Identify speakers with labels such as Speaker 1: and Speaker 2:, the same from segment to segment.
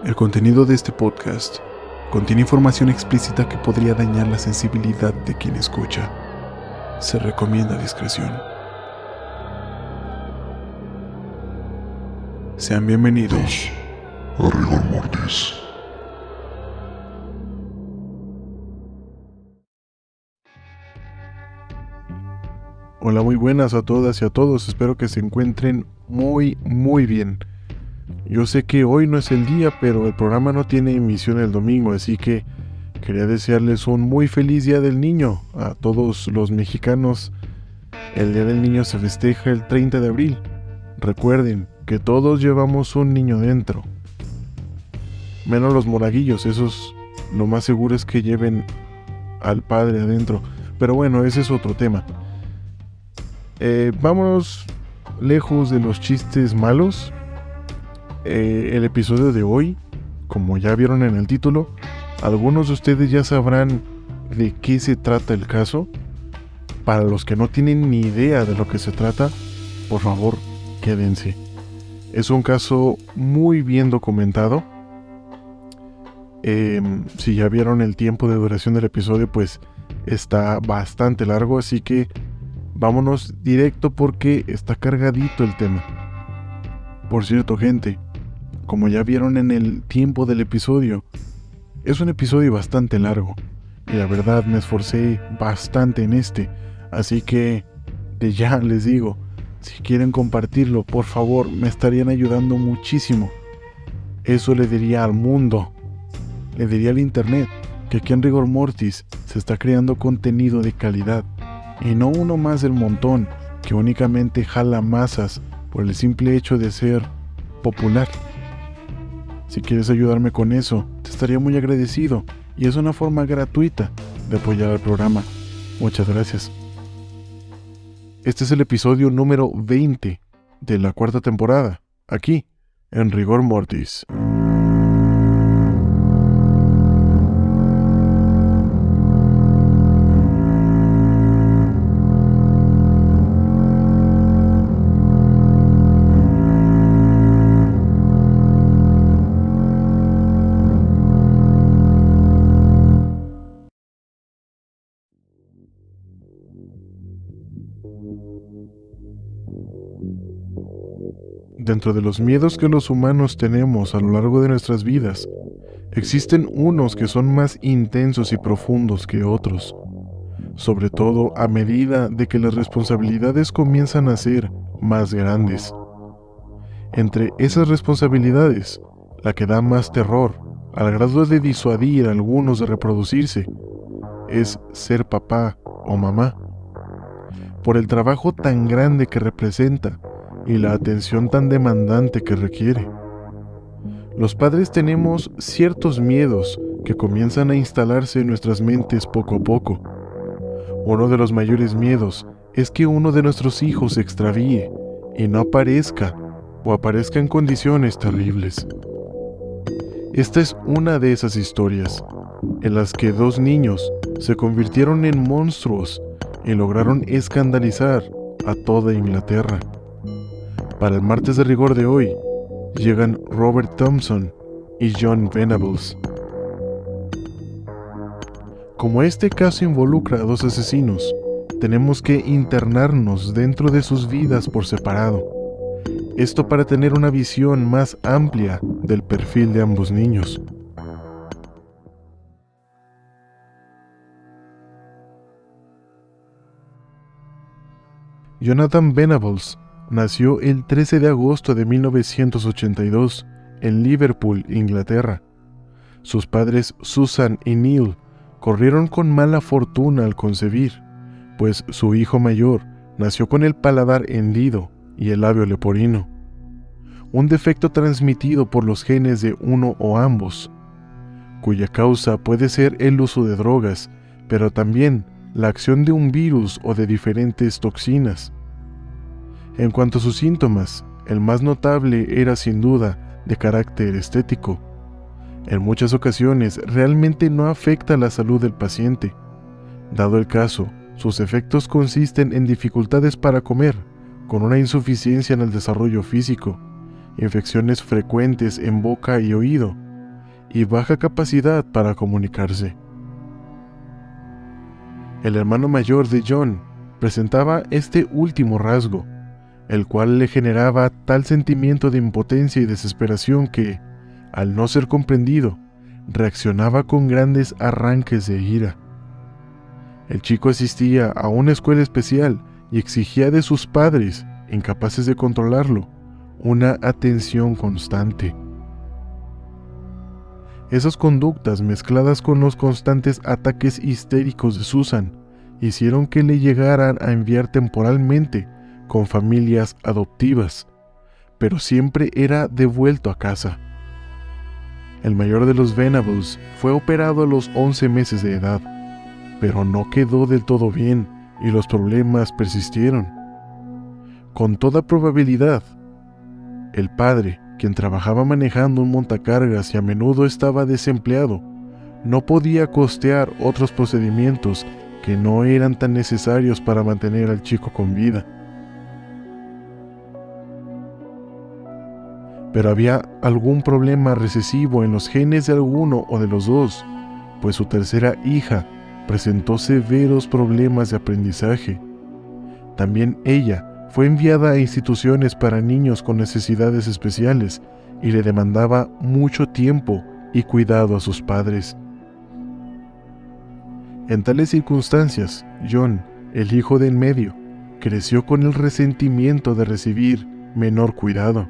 Speaker 1: El contenido de este podcast contiene información explícita que podría dañar la sensibilidad de quien escucha. Se recomienda discreción. Sean bienvenidos
Speaker 2: a Rigor Mortis.
Speaker 1: Hola, muy buenas a todas y a todos. Espero que se encuentren muy bien. Yo sé que hoy no es el día, pero el programa no tiene emisión el domingo, así que quería desearles un muy feliz Día del Niño a todos los mexicanos. El Día del Niño se festeja el 30 de abril. Recuerden que todos llevamos un niño dentro. Menos los monaguillos, esos lo más seguro es que lleven al padre adentro. Pero bueno, ese es otro tema. Vámonos lejos de los chistes malos. El episodio de hoy, como ya vieron en el título, algunos de ustedes ya sabrán de qué se trata el caso. Para los que no tienen ni idea de lo que se trata, por favor, quédense. Es un caso muy bien documentado. Si ya vieron el tiempo de duración del episodio, pues está bastante largo, así que vámonos directo porque está cargadito el tema. Por cierto, gente, como ya vieron en el tiempo del episodio, es un episodio bastante largo y la verdad me esforcé bastante en este, así que de ya les digo, si quieren compartirlo, por favor, me estarían ayudando muchísimo. Eso le diría al mundo, le diría al internet, que aquí en Rigor Mortis se está creando contenido de calidad y no uno más del montón que únicamente jala masas por el simple hecho de ser popular. Si quieres ayudarme con eso, te estaría muy agradecido y es una forma gratuita de apoyar al programa. Muchas gracias. Este es el episodio número 20 de la cuarta temporada, aquí en Rigor Mortis. Dentro de los miedos que los humanos tenemos a lo largo de nuestras vidas, existen unos que son más intensos y profundos que otros, sobre todo a medida de que las responsabilidades comienzan a ser más grandes. Entre esas responsabilidades, la que da más terror, al grado de disuadir a algunos de reproducirse, es ser papá o mamá. Por el trabajo tan grande que representa y la atención tan demandante que requiere. Los padres tenemos ciertos miedos que comienzan a instalarse en nuestras mentes poco a poco. Uno de los mayores miedos es que uno de nuestros hijos se extravíe y no aparezca o aparezca en condiciones terribles. Esta es una de esas historias en las que dos niños se convirtieron en monstruos y lograron escandalizar a toda Inglaterra. Para el martes de rigor de hoy, llegan Robert Thompson y John Venables. Como este caso involucra a dos asesinos, tenemos que internarnos dentro de sus vidas por separado. Esto para tener una visión más amplia del perfil de ambos niños. Jonathan Venables nació el 13 de agosto de 1982 en Liverpool, Inglaterra. Sus padres Susan y Neil corrieron con mala fortuna al concebir, pues su hijo mayor nació con el paladar hendido y el labio leporino, un defecto transmitido por los genes de uno o ambos, cuya causa puede ser el uso de drogas, pero también la acción de un virus o de diferentes toxinas. En cuanto a sus síntomas, el más notable era sin duda de carácter estético. En muchas ocasiones realmente no afecta la salud del paciente. Dado el caso, sus efectos consisten en dificultades para comer, con una insuficiencia en el desarrollo físico, infecciones frecuentes en boca y oído, y baja capacidad para comunicarse. El hermano mayor de John presentaba este último rasgo, el cual le generaba tal sentimiento de impotencia y desesperación que, al no ser comprendido, reaccionaba con grandes arranques de ira. El chico asistía a una escuela especial y exigía de sus padres, incapaces de controlarlo, una atención constante. Esas conductas, mezcladas con los constantes ataques histéricos de Susan, hicieron que le llegaran a enviar temporalmente con familias adoptivas, pero siempre era devuelto a casa. El mayor de los Venables fue operado a los 11 meses de edad, pero no quedó del todo bien y los problemas persistieron. Con toda probabilidad, el padre, quien trabajaba manejando un montacargas y a menudo estaba desempleado, no podía costear otros procedimientos que no eran tan necesarios para mantener al chico con vida. Pero había algún problema recesivo en los genes de alguno o de los dos, pues su tercera hija presentó severos problemas de aprendizaje. También ella fue enviada a instituciones para niños con necesidades especiales y le demandaba mucho tiempo y cuidado a sus padres. En tales circunstancias, John, el hijo de en medio, creció con el resentimiento de recibir menor cuidado,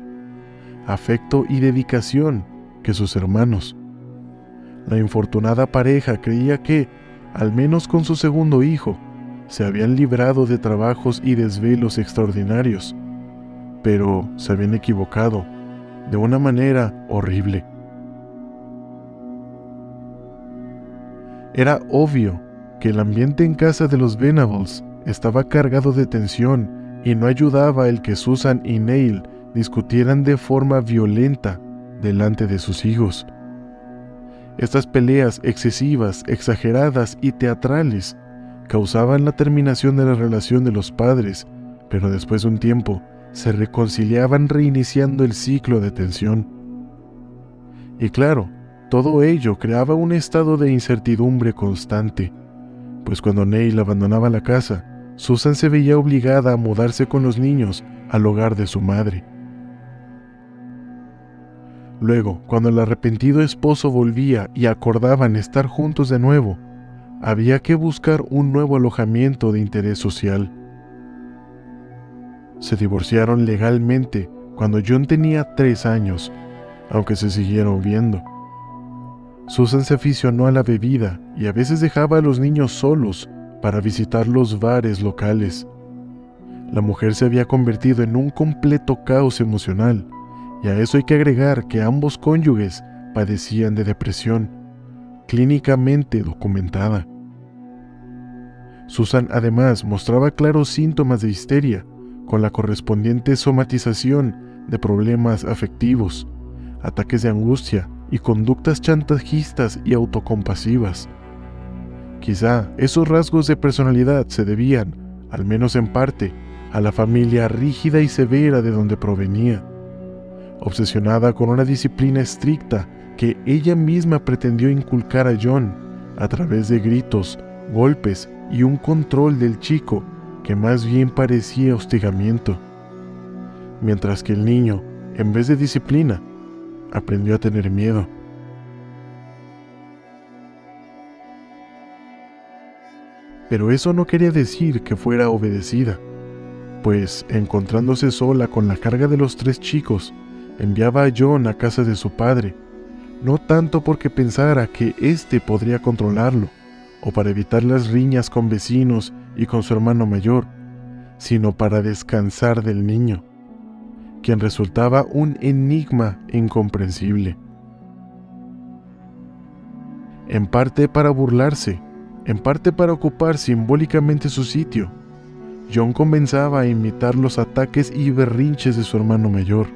Speaker 1: afecto y dedicación que sus hermanos. La infortunada pareja creía que, al menos con su segundo hijo, se habían librado de trabajos y desvelos extraordinarios, pero se habían equivocado de una manera horrible. Era obvio que el ambiente en casa de los Venables estaba cargado de tensión y no ayudaba el que Susan y Neil discutieran de forma violenta delante de sus hijos. Estas peleas excesivas, exageradas y teatrales causaban la terminación de la relación de los padres, pero después de un tiempo se reconciliaban reiniciando el ciclo de tensión. Y claro, todo ello creaba un estado de incertidumbre constante, pues cuando Neil abandonaba la casa, Susan se veía obligada a mudarse con los niños al hogar de su madre. Luego, cuando el arrepentido esposo volvía y acordaban estar juntos de nuevo, había que buscar un nuevo alojamiento de interés social. Se divorciaron legalmente cuando John tenía 3 años, aunque se siguieron viendo. Susan se aficionó a la bebida y a veces dejaba a los niños solos para visitar los bares locales. La mujer se había convertido en un completo caos emocional, y a eso hay que agregar que ambos cónyuges padecían de depresión, clínicamente documentada. Susan además mostraba claros síntomas de histeria, con la correspondiente somatización de problemas afectivos, ataques de angustia y conductas chantajistas y autocompasivas. Quizá esos rasgos de personalidad se debían, al menos en parte, a la familia rígida y severa de donde provenía, obsesionada con una disciplina estricta que ella misma pretendió inculcar a John a través de gritos, golpes y un control del chico que más bien parecía hostigamiento, mientras que el niño, en vez de disciplina, aprendió a tener miedo. Pero eso no quería decir que fuera obedecida, pues, encontrándose sola con la carga de los 3 chicos, enviaba a John a casa de su padre, no tanto porque pensara que éste podría controlarlo, o para evitar las riñas con vecinos y con su hermano mayor, sino para descansar del niño, quien resultaba un enigma incomprensible. En parte para burlarse, en parte para ocupar simbólicamente su sitio, John comenzaba a imitar los ataques y berrinches de su hermano mayor.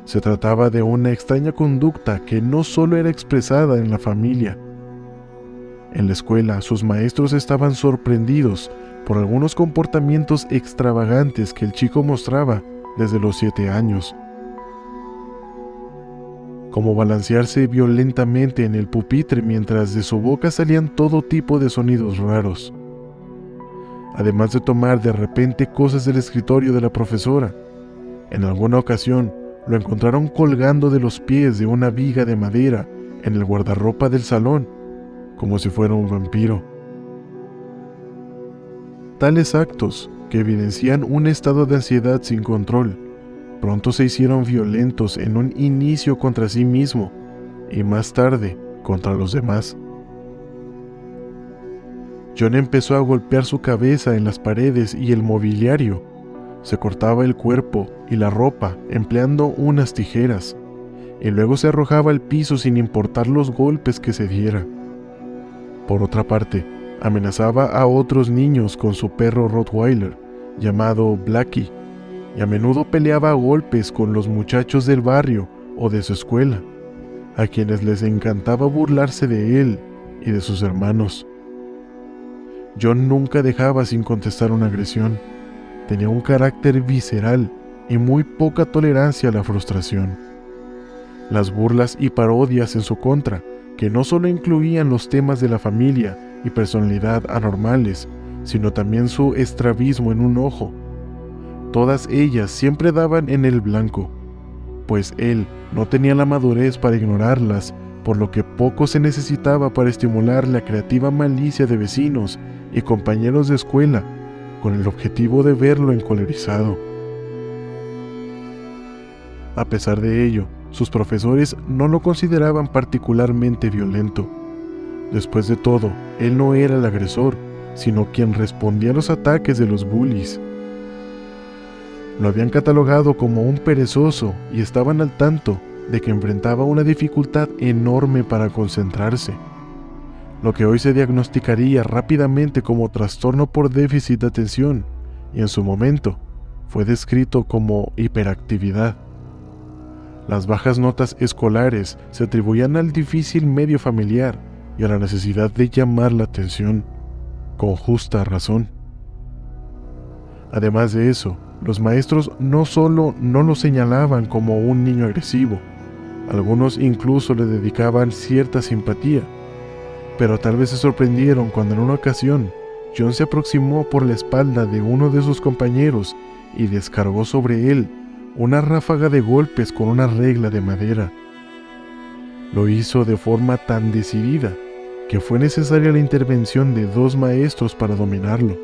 Speaker 1: Se trataba de una extraña conducta que no solo era expresada en la familia. En la escuela, sus maestros estaban sorprendidos por algunos comportamientos extravagantes que el chico mostraba desde los 7 años. como balancearse violentamente en el pupitre mientras de su boca salían todo tipo de sonidos raros, además de tomar de repente cosas del escritorio de la profesora. En alguna ocasión lo encontraron colgando de los pies de una viga de madera en el guardarropa del salón, como si fuera un vampiro. Tales actos, que evidencian un estado de ansiedad sin control, pronto se hicieron violentos en un inicio contra sí mismo y más tarde contra los demás. John empezó a golpear su cabeza en las paredes y el mobiliario. Se cortaba el cuerpo y la ropa empleando unas tijeras, y luego se arrojaba al piso sin importar los golpes que se diera. Por otra parte, amenazaba a otros niños con su perro Rottweiler, llamado Blackie, y a menudo peleaba a golpes con los muchachos del barrio o de su escuela, a quienes les encantaba burlarse de él y de sus hermanos. John nunca dejaba sin contestar una agresión. Tenía un carácter visceral y muy poca tolerancia a la frustración. Las burlas y parodias en su contra, que no solo incluían los temas de la familia y personalidad anormales, sino también su estrabismo en un ojo, todas ellas siempre daban en el blanco, pues él no tenía la madurez para ignorarlas, por lo que poco se necesitaba para estimular la creativa malicia de vecinos y compañeros de escuela, con el objetivo de verlo encolerizado. A pesar de ello, sus profesores no lo consideraban particularmente violento. Después de todo, él no era el agresor, sino quien respondía a los ataques de los bullies. Lo habían catalogado como un perezoso y estaban al tanto de que enfrentaba una dificultad enorme para concentrarse, lo que hoy se diagnosticaría rápidamente como trastorno por déficit de atención, y en su momento fue descrito como hiperactividad. Las bajas notas escolares se atribuían al difícil medio familiar y a la necesidad de llamar la atención, con justa razón. Además de eso, los maestros no solo no lo señalaban como un niño agresivo, algunos incluso le dedicaban cierta simpatía, pero tal vez se sorprendieron cuando en una ocasión John se aproximó por la espalda de uno de sus compañeros y descargó sobre él una ráfaga de golpes con una regla de madera. Lo hizo de forma tan decidida que fue necesaria la intervención de 2 maestros para dominarlo.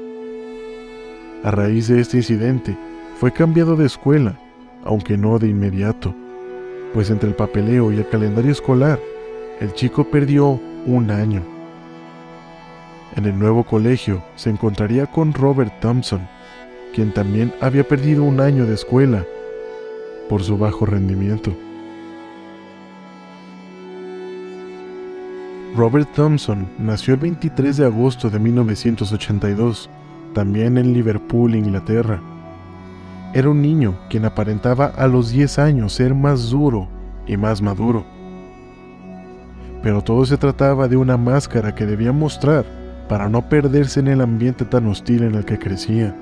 Speaker 1: A raíz de este incidente, fue cambiado de escuela, aunque no de inmediato, pues entre el papeleo y el calendario escolar, el chico perdió 1 año. En el nuevo colegio se encontraría con Robert Thompson, quien también había perdido 1 año de escuela por su bajo rendimiento. Robert Thompson nació el 23 de agosto de 1982, también en Liverpool, Inglaterra. Era un niño quien aparentaba a los 10 años ser más duro y más maduro. Pero todo se trataba de una máscara que debía mostrar para no perderse en el ambiente tan hostil en el que crecía.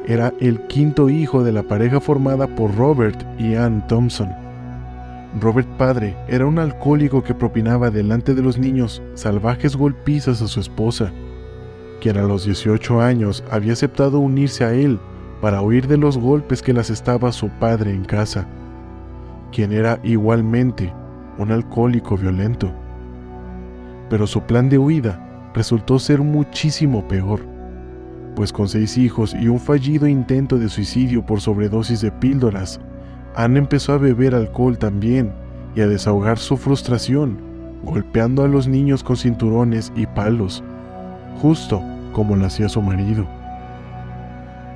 Speaker 1: Era el 5º hijo de la pareja formada por Robert y Ann Thompson. Robert padre era un alcohólico que propinaba delante de los niños salvajes golpizas a su esposa, quien a los 18 años había aceptado unirse a él para huir de los golpes que le asestaba su padre en casa, quien era igualmente un alcohólico violento. Pero su plan de huida resultó ser muchísimo peor, pues con 6 hijos y un fallido intento de suicidio por sobredosis de píldoras, Ann empezó a beber alcohol también y a desahogar su frustración, golpeando a los niños con cinturones y palos, justo como lo hacía su marido.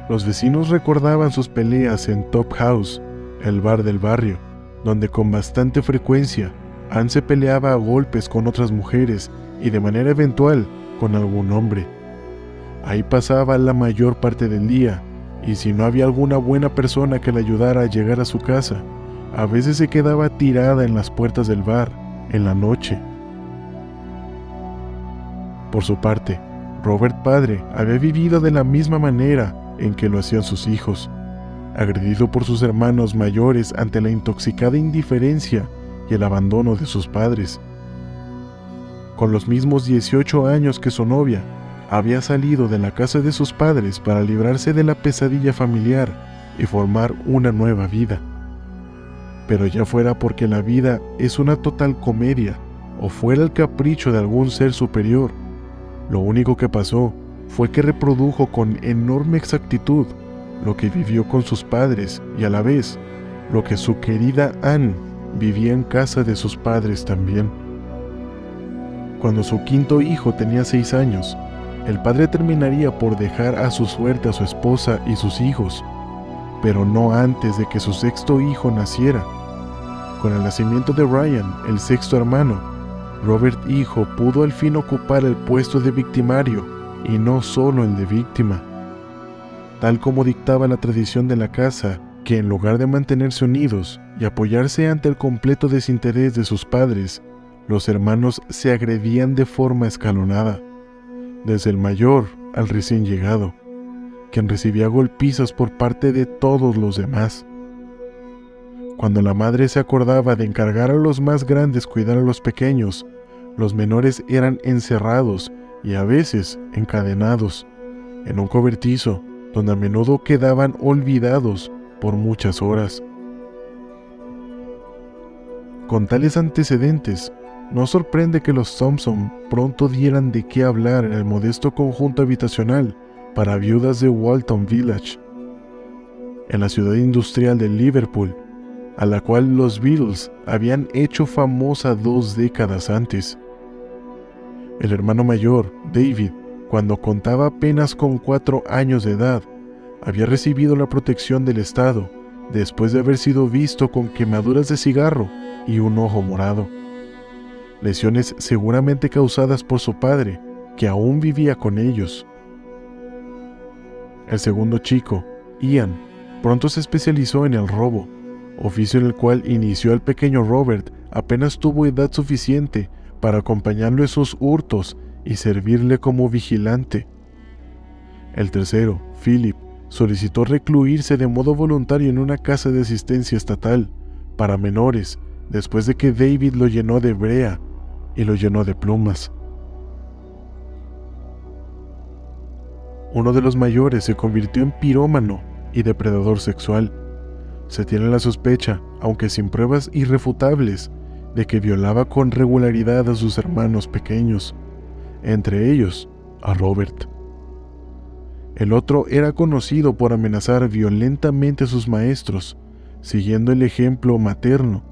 Speaker 1: Los vecinos recordaban sus peleas en Top House, el bar del barrio, donde con bastante frecuencia Ann se peleaba a golpes con otras mujeres y de manera eventual con algún hombre. Ahí pasaba la mayor parte del día, y si no había alguna buena persona que le ayudara a llegar a su casa, a veces se quedaba tirada en las puertas del bar en la noche. Por su parte, Robert padre había vivido de la misma manera en que lo hacían sus hijos, agredido por sus hermanos mayores ante la intoxicada indiferencia y el abandono de sus padres. Con los mismos 18 años que su novia, había salido de la casa de sus padres para librarse de la pesadilla familiar y formar una nueva vida. Pero ya fuera porque la vida es una total comedia o fuera el capricho de algún ser superior, lo único que pasó fue que reprodujo con enorme exactitud lo que vivió con sus padres y a la vez lo que su querida Anne vivía en casa de sus padres también. Cuando su quinto hijo tenía 6 años, el padre terminaría por dejar a su suerte a su esposa y sus hijos, pero no antes de que su sexto hijo naciera. Con el nacimiento de Ryan, el sexto hermano, Robert hijo pudo al fin ocupar el puesto de victimario y no solo el de víctima. Tal como dictaba la tradición de la casa, que en lugar de mantenerse unidos y apoyarse ante el completo desinterés de sus padres, los hermanos se agredían de forma escalonada, desde el mayor al recién llegado, quien recibía golpizas por parte de todos los demás. Cuando la madre se acordaba de encargar a los más grandes cuidar a los pequeños, los menores eran encerrados y a veces encadenados en un cobertizo donde a menudo quedaban olvidados por muchas horas. Con tales antecedentes, no sorprende que los Thompson pronto dieran de qué hablar en el modesto conjunto habitacional para viudas de Walton Village, en la ciudad industrial de Liverpool, a la cual los Beatles habían hecho famosa 2 décadas antes. El hermano mayor, David, cuando contaba apenas con 4 años de edad, había recibido la protección del Estado después de haber sido visto con quemaduras de cigarro y un ojo morado. Lesiones seguramente causadas por su padre, que aún vivía con ellos. El segundo chico, Ian, pronto se especializó en el robo, oficio en el cual inició el pequeño Robert apenas tuvo edad suficiente para acompañarlo en sus hurtos y servirle como vigilante. El tercero, Philip, solicitó recluirse de modo voluntario en una casa de asistencia estatal para menores después de que David lo llenó de brea y lo llenó de plumas. Uno de los mayores se convirtió en pirómano y depredador sexual. Se tiene la sospecha, aunque sin pruebas irrefutables, de que violaba con regularidad a sus hermanos pequeños, entre ellos a Robert. El otro era conocido por amenazar violentamente a sus maestros, siguiendo el ejemplo materno.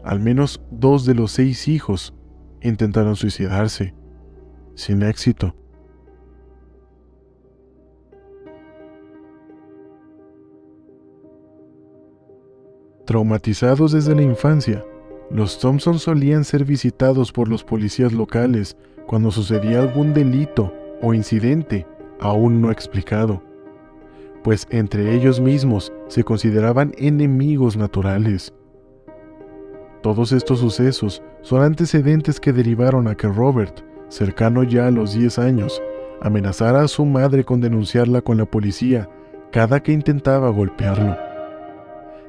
Speaker 1: Al menos 2 de los 6 hijos intentaron suicidarse, sin éxito. Traumatizados desde la infancia, los Thompson solían ser visitados por los policías locales cuando sucedía algún delito o incidente aún no explicado, pues entre ellos mismos se consideraban enemigos naturales. Todos estos sucesos son antecedentes que derivaron a que Robert, cercano ya a los 10 años, amenazara a su madre con denunciarla con la policía cada que intentaba golpearlo.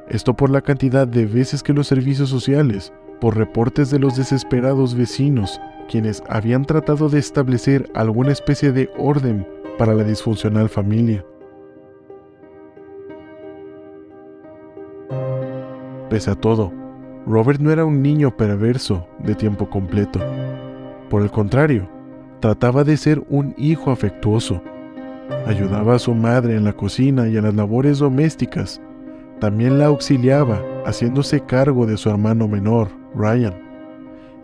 Speaker 1: Esto por la cantidad de veces que los servicios sociales, por reportes de los desesperados vecinos, quienes habían tratado de establecer alguna especie de orden para la disfuncional familia. Pese a todo, Robert no era un niño perverso de tiempo completo. Por el contrario, trataba de ser un hijo afectuoso. Ayudaba a su madre en la cocina y en las labores domésticas. También la auxiliaba, haciéndose cargo de su hermano menor, Ryan.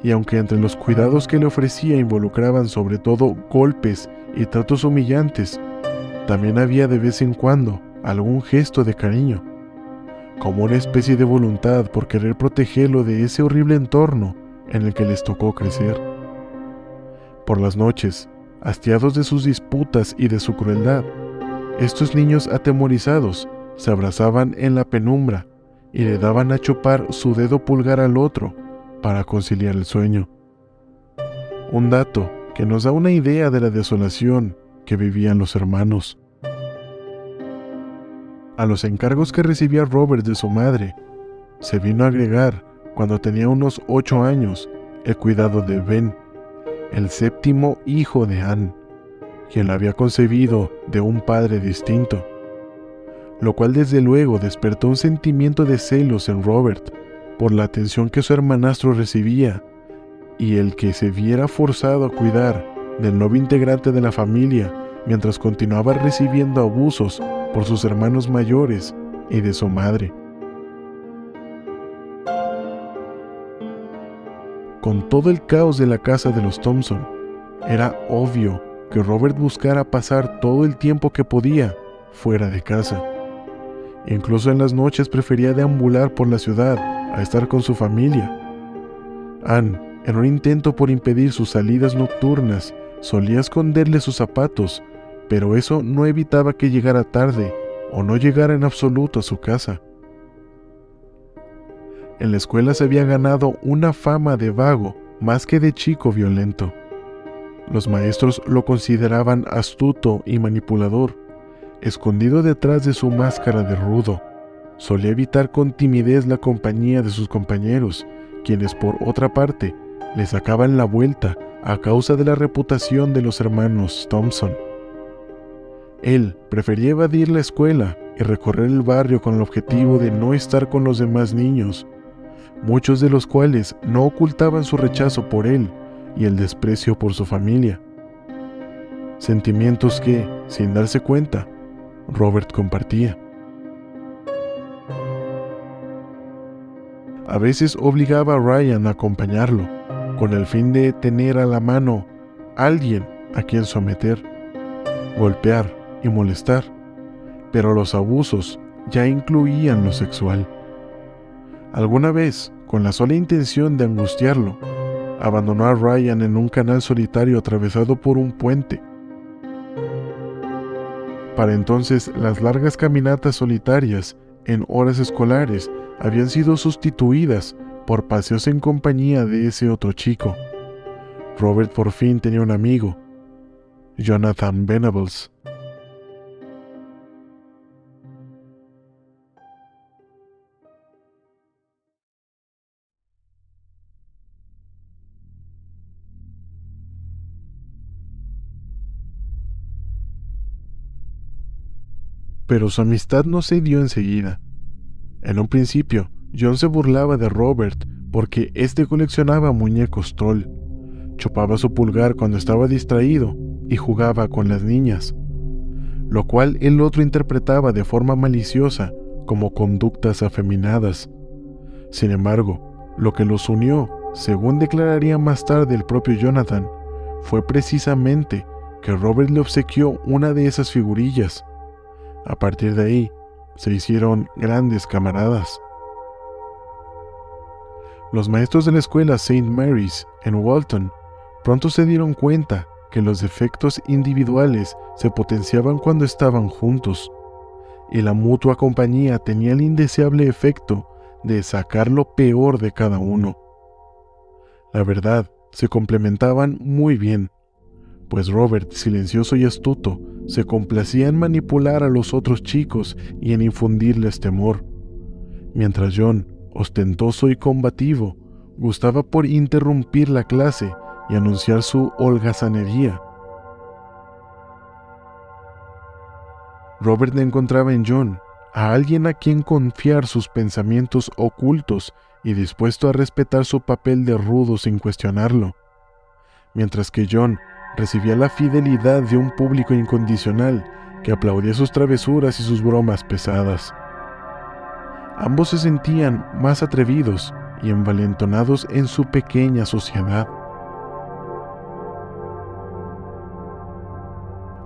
Speaker 1: Y aunque entre los cuidados que le ofrecía involucraban sobre todo golpes y tratos humillantes, también había de vez en cuando algún gesto de cariño, como una especie de voluntad por querer protegerlo de ese horrible entorno en el que les tocó crecer. Por las noches, hastiados de sus disputas y de su crueldad, estos niños atemorizados se abrazaban en la penumbra y le daban a chupar su dedo pulgar al otro para conciliar el sueño. Un dato que nos da una idea de la desolación que vivían los hermanos. A los encargos que recibía Robert de su madre, se vino a agregar, cuando tenía unos 8 años, el cuidado de Ben, el séptimo hijo de Anne, quien la había concebido de un padre distinto, lo cual desde luego despertó un sentimiento de celos en Robert por la atención que su hermanastro recibía y el que se viera forzado a cuidar del nuevo integrante de la familia mientras continuaba recibiendo abusos por sus hermanos mayores y de su madre. Con todo el caos de la casa de los Thompson, era obvio que Robert buscara pasar todo el tiempo que podía fuera de casa. Incluso en las noches prefería deambular por la ciudad a estar con su familia. Anne, en un intento por impedir sus salidas nocturnas, solía esconderle sus zapatos, pero eso no evitaba que llegara tarde o no llegara en absoluto a su casa. En la escuela se había ganado una fama de vago más que de chico violento. Los maestros lo consideraban astuto y manipulador. Escondido detrás de su máscara de rudo, solía evitar con timidez la compañía de sus compañeros, quienes por otra parte le sacaban la vuelta a causa de la reputación de los hermanos Thompson. Él prefería evadir la escuela y recorrer el barrio con el objetivo de no estar con los demás niños, muchos de los cuales no ocultaban su rechazo por él y el desprecio por su familia. Sentimientos que, sin darse cuenta, Robert compartía. A veces obligaba a Ryan a acompañarlo, con el fin de tener a la mano alguien a quien someter, golpear y molestar, pero los abusos ya incluían lo sexual. Alguna vez, con la sola intención de angustiarlo, abandonó a Ryan en un canal solitario atravesado por un puente. Para entonces, las largas caminatas solitarias en horas escolares habían sido sustituidas por paseos en compañía de ese otro chico. Robert por fin tenía un amigo, Jonathan Venables. Pero su amistad no se dio enseguida. En un principio, John se burlaba de Robert porque éste coleccionaba muñecos troll, chupaba su pulgar cuando estaba distraído y jugaba con las niñas, lo cual el otro interpretaba de forma maliciosa como conductas afeminadas. Sin embargo, lo que los unió, según declararía más tarde el propio Jonathan, fue precisamente que Robert le obsequió una de esas figurillas. A partir de ahí, se hicieron grandes camaradas. Los maestros de la escuela St. Mary's en Walton pronto se dieron cuenta que los defectos individuales se potenciaban cuando estaban juntos, y la mutua compañía tenía el indeseable efecto de sacar lo peor de cada uno. La verdad, se complementaban muy bien, pues Robert, silencioso y astuto, se complacía en manipular a los otros chicos y en infundirles temor, mientras John, ostentoso y combativo, gustaba por interrumpir la clase y anunciar su holgazanería. Robert encontraba en John a alguien a quien confiar sus pensamientos ocultos y dispuesto a respetar su papel de rudo sin cuestionarlo, mientras que John recibía la fidelidad de un público incondicional que aplaudía sus travesuras y sus bromas pesadas. Ambos se sentían más atrevidos y envalentonados en su pequeña sociedad.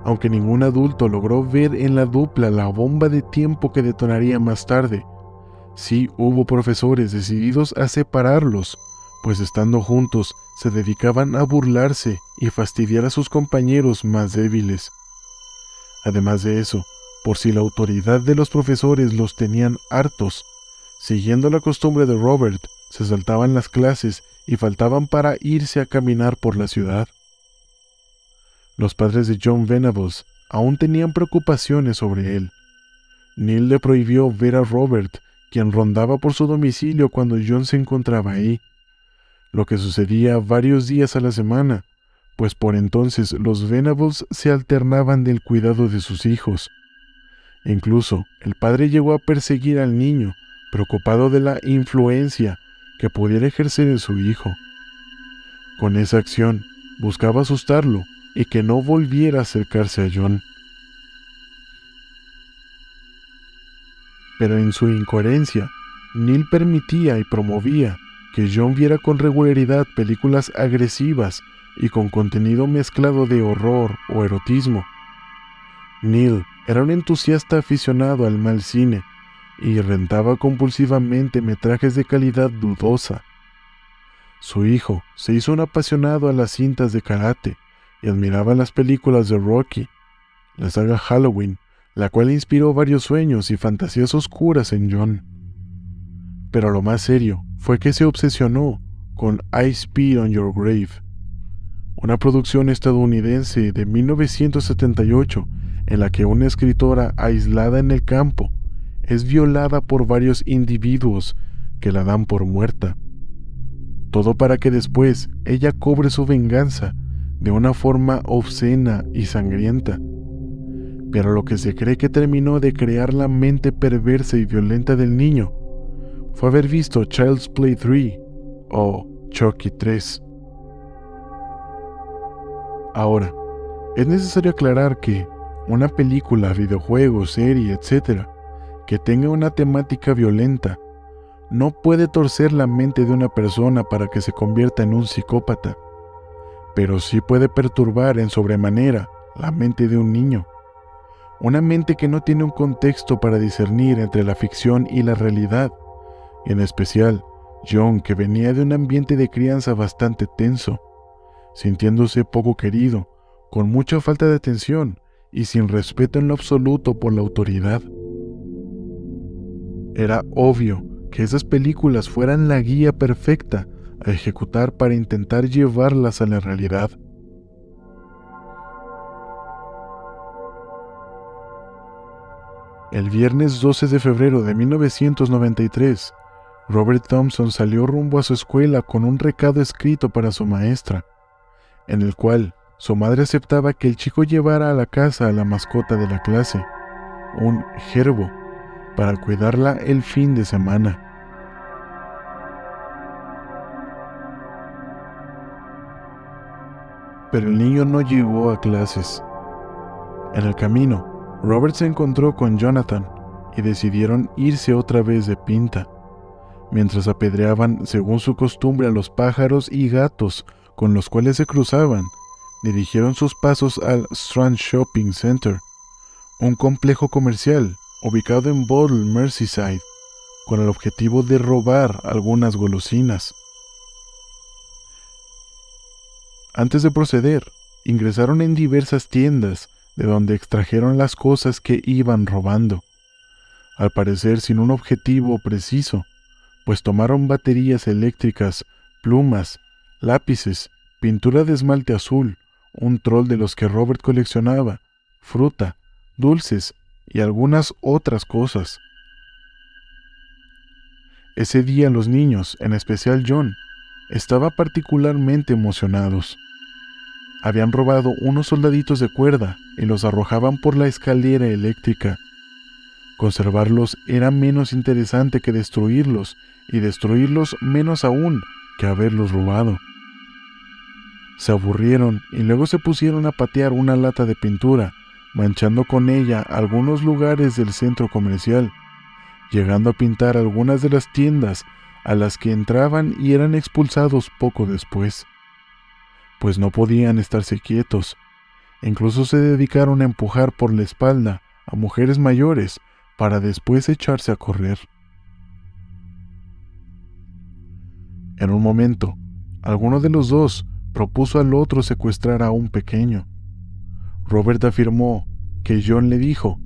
Speaker 1: Aunque ningún adulto logró ver en la dupla la bomba de tiempo que detonaría más tarde, sí hubo profesores decididos a separarlos, pues estando juntos se dedicaban a burlarse y fastidiar a sus compañeros más débiles. Además de eso, por si la autoridad de los profesores los tenían hartos, siguiendo la costumbre de Robert, se saltaban las clases y faltaban para irse a caminar por la ciudad. Los padres de John Venables aún tenían preocupaciones sobre él. Neil le prohibió ver a Robert, quien rondaba por su domicilio cuando John se encontraba ahí, lo que sucedía varios días a la semana, pues por entonces los Venables se alternaban del cuidado de sus hijos. Incluso el padre llegó a perseguir al niño, preocupado de la influencia que pudiera ejercer en su hijo. Con esa acción, buscaba asustarlo y que no volviera a acercarse a John. Pero en su incoherencia, Neil permitía y promovía que John viera con regularidad películas agresivas y con contenido mezclado de horror o erotismo. Neil era un entusiasta aficionado al mal cine y rentaba compulsivamente metrajes de calidad dudosa. Su hijo se hizo un apasionado a las cintas de karate y admiraba las películas de Rocky, la saga Halloween, la cual inspiró varios sueños y fantasías oscuras en John. Pero lo más serio fue que se obsesionó con I Spit on Your Grave, una producción estadounidense de 1978 en la que una escritora aislada en el campo es violada por varios individuos que la dan por muerta. Todo para que después ella cobre su venganza de una forma obscena y sangrienta. Pero lo que se cree que terminó de crear la mente perversa y violenta del niño fue haber visto Child's Play 3 o Chucky 3. Ahora, es necesario aclarar que una película, videojuego, serie, etc., que tenga una temática violenta, no puede torcer la mente de una persona para que se convierta en un psicópata, pero sí puede perturbar en sobremanera la mente de un niño. Una mente que no tiene un contexto para discernir entre la ficción y la realidad, y en especial John, que venía de un ambiente de crianza bastante tenso, sintiéndose poco querido, con mucha falta de atención y sin respeto en lo absoluto por la autoridad. Era obvio que esas películas fueran la guía perfecta a ejecutar para intentar llevarlas a la realidad. El viernes 12 de febrero de 1993, Robert Thompson salió rumbo a su escuela con un recado escrito para su maestra, en el cual su madre aceptaba que el chico llevara a la casa a la mascota de la clase, un gerbo, para cuidarla el fin de semana. Pero el niño no llegó a clases. En el camino, Robert se encontró con Jonathan y decidieron irse otra vez de pinta, mientras apedreaban según su costumbre a los pájaros y gatos con los cuales se cruzaban. Dirigieron sus pasos al Strand Shopping Center, un complejo comercial ubicado en Bootle, Merseyside, con el objetivo de robar algunas golosinas. Antes de proceder, ingresaron en diversas tiendas de donde extrajeron las cosas que iban robando, al parecer sin un objetivo preciso, pues tomaron baterías eléctricas, plumas, lápices, pintura de esmalte azul, un troll de los que Robert coleccionaba, fruta, dulces y algunas otras cosas. Ese día los niños, en especial John, estaban particularmente emocionados. Habían robado unos soldaditos de cuerda y los arrojaban por la escalera eléctrica. Conservarlos era menos interesante que destruirlos, y destruirlos menos aún que haberlos robado. Se aburrieron y luego se pusieron a patear una lata de pintura, manchando con ella algunos lugares del centro comercial, llegando a pintar algunas de las tiendas a las que entraban y eran expulsados poco después, pues no podían estarse quietos. Incluso se dedicaron a empujar por la espalda a mujeres mayores para después echarse a correr. En un momento, alguno de los dos propuso al otro secuestrar a un pequeño. Robert afirmó que John le dijo: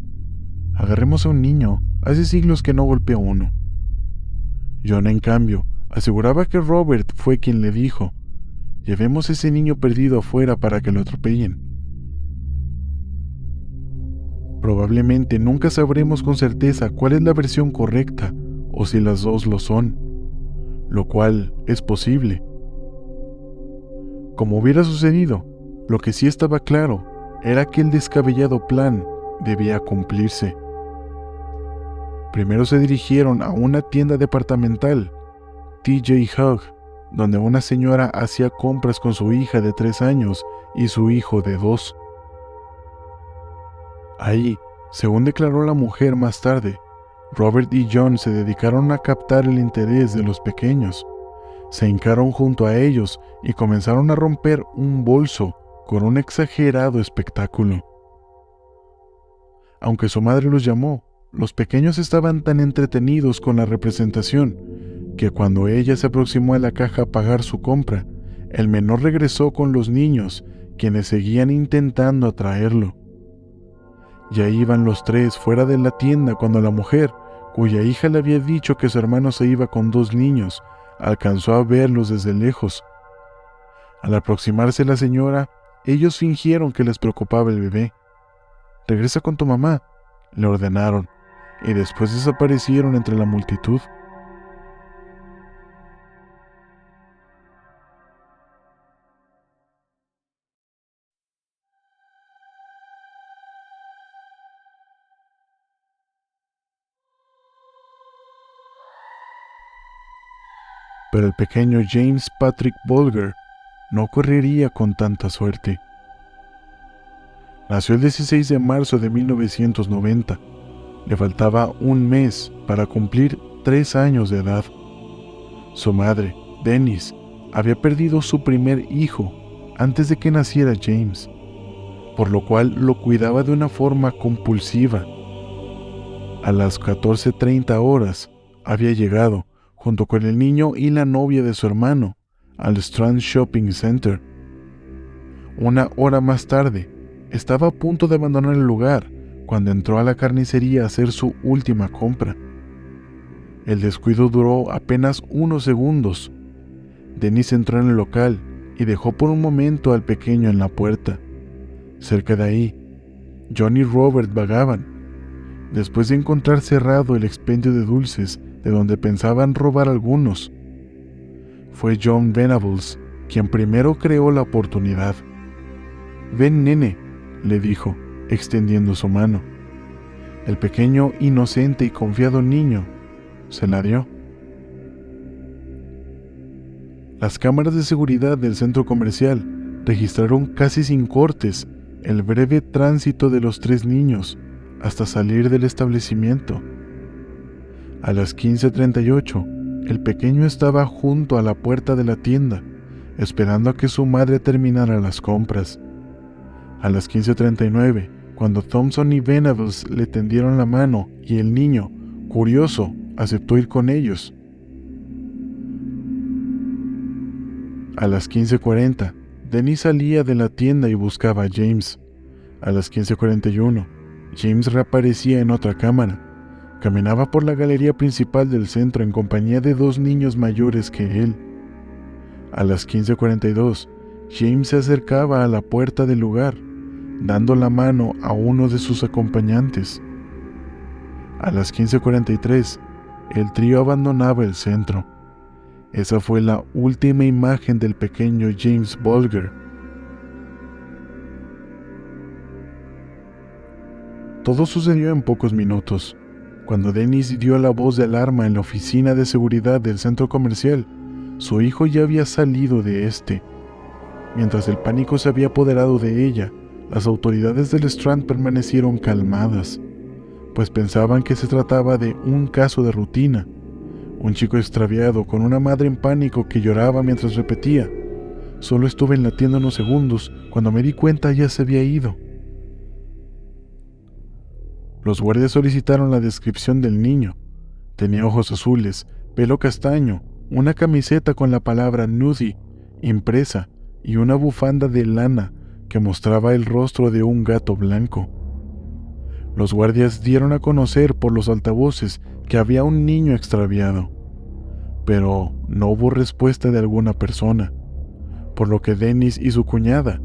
Speaker 1: «Agarremos a un niño, hace siglos que no golpea a uno». John, en cambio, aseguraba que Robert fue quien le dijo: «Llevemos a ese niño perdido afuera para que lo atropellen». Probablemente nunca sabremos con certeza cuál es la versión correcta o si las dos lo son, lo cual es posible. Como hubiera sucedido, lo que sí estaba claro era que el descabellado plan debía cumplirse. Primero se dirigieron a una tienda departamental, TJ Hugg, donde una señora hacía compras con su hija de 3 años y su hijo de 2. Ahí, según declaró la mujer más tarde, Robert y John se dedicaron a captar el interés de los pequeños. Se hincaron junto a ellos y comenzaron a romper un bolso con un exagerado espectáculo. Aunque su madre los llamó, los pequeños estaban tan entretenidos con la representación que cuando ella se aproximó a la caja a pagar su compra, el menor regresó con los niños, quienes seguían intentando atraerlo. Ya iban los 3 fuera de la tienda cuando la mujer, cuya hija le había dicho que su hermano se iba con 2 niños, alcanzó a verlos desde lejos. Al aproximarse la señora, ellos fingieron que les preocupaba el bebé. «Regresa con tu mamá», le ordenaron, y después desaparecieron entre la multitud. Pero el pequeño James Patrick Bulger no correría con tanta suerte. Nació el 16 de marzo de 1990. Le faltaba un mes para cumplir 3 años de edad. Su madre, Denise, había perdido su primer hijo antes de que naciera James, por lo cual lo cuidaba de una forma compulsiva. A las 14:30 horas había llegado, junto con el niño y la novia de su hermano, al Strand Shopping Center. Una hora más tarde, estaba a punto de abandonar el lugar cuando entró a la carnicería a hacer su última compra. El descuido duró apenas unos segundos. Denise entró en el local y dejó por un momento al pequeño en la puerta. Cerca de ahí, John y Robert vagaban. Después de encontrar cerrado el expendio de dulces de donde pensaban robar algunos, fue John Venables quien primero creó la oportunidad. «Ven, nene», le dijo, extendiendo su mano. El pequeño, inocente y confiado niño se la dio. Las cámaras de seguridad del centro comercial registraron casi sin cortes el breve tránsito de los 3 niños hasta salir del establecimiento. A las 15:38, el pequeño estaba junto a la puerta de la tienda, esperando a que su madre terminara las compras. A las 15:39, cuando Thompson y Venables le tendieron la mano y el niño, curioso, aceptó ir con ellos. A las 15:40, Denise salía de la tienda y buscaba a James. A las 15:41, James reaparecía en otra cámara. Caminaba por la galería principal del centro en compañía de 2 niños mayores que él. A las 15:42, James se acercaba a la puerta del lugar, dando la mano a uno de sus acompañantes. A las 15:43, el trío abandonaba el centro. Esa fue la última imagen del pequeño James Bulger. Todo sucedió en pocos minutos. Cuando Denise dio la voz de alarma en la oficina de seguridad del centro comercial, su hijo ya había salido de este. Mientras el pánico se había apoderado de ella, las autoridades del Strand permanecieron calmadas, pues pensaban que se trataba de un caso de rutina. Un chico extraviado con una madre en pánico que lloraba mientras repetía: «Solo estuve en la tienda unos segundos, cuando me di cuenta ya se había ido». Los guardias solicitaron la descripción del niño. Tenía ojos azules, pelo castaño, una camiseta con la palabra Nudie impresa y una bufanda de lana que mostraba el rostro de un gato blanco. Los guardias dieron a conocer por los altavoces que había un niño extraviado, pero no hubo respuesta de alguna persona, por lo que Dennis y su cuñada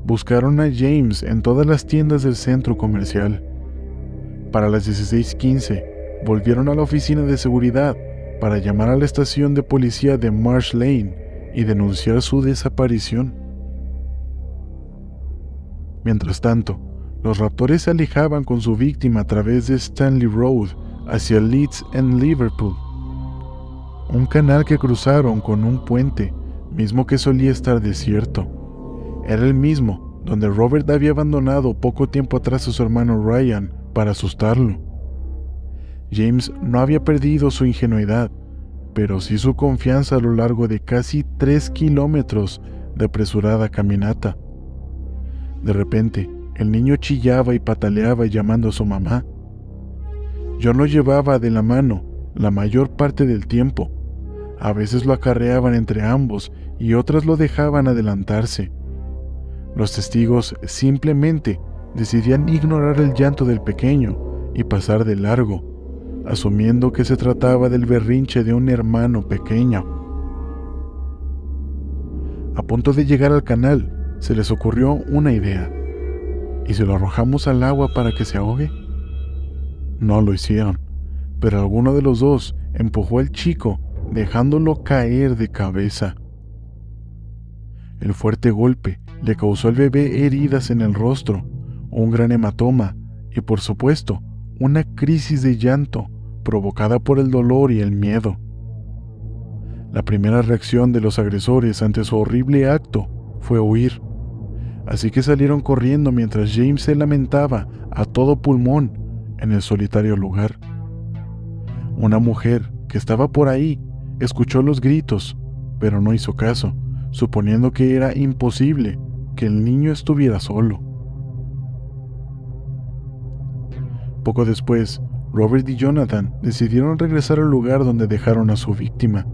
Speaker 1: buscaron a James en todas las tiendas del centro comercial. Para las 16:15, volvieron a la oficina de seguridad para llamar a la estación de policía de Marsh Lane y denunciar su desaparición. Mientras tanto, los raptores se alejaban con su víctima a través de Stanley Road hacia Leeds en Liverpool, un canal que cruzaron con un puente, mismo que solía estar desierto. Era el mismo donde Robert había abandonado poco tiempo atrás a su hermano Ryan para asustarlo. James no había perdido su ingenuidad, pero sí su confianza a lo largo de casi 3 kilómetros de apresurada caminata. De repente, el niño chillaba y pataleaba llamando a su mamá. John lo llevaba de la mano la mayor parte del tiempo. A veces lo acarreaban entre ambos y otras lo dejaban adelantarse. Los testigos simplemente decidían ignorar el llanto del pequeño y pasar de largo, asumiendo que se trataba del berrinche de un hermano pequeño. A punto de llegar al canal, se les ocurrió una idea. ¿Y si lo arrojamos al agua para que se ahogue? No lo hicieron, pero alguno de los dos empujó al chico, dejándolo caer de cabeza. El fuerte golpe le causó al bebé heridas en el rostro, un gran hematoma y, por supuesto, una crisis de llanto provocada por el dolor y el miedo. La primera reacción de los agresores ante su horrible acto fue huir. Así que salieron corriendo mientras James se lamentaba a todo pulmón en el solitario lugar. Una mujer que estaba por ahí escuchó los gritos, pero no hizo caso, suponiendo que era imposible que el niño estuviera solo. Poco después, Robert y Jonathan decidieron regresar al lugar donde dejaron a su víctima.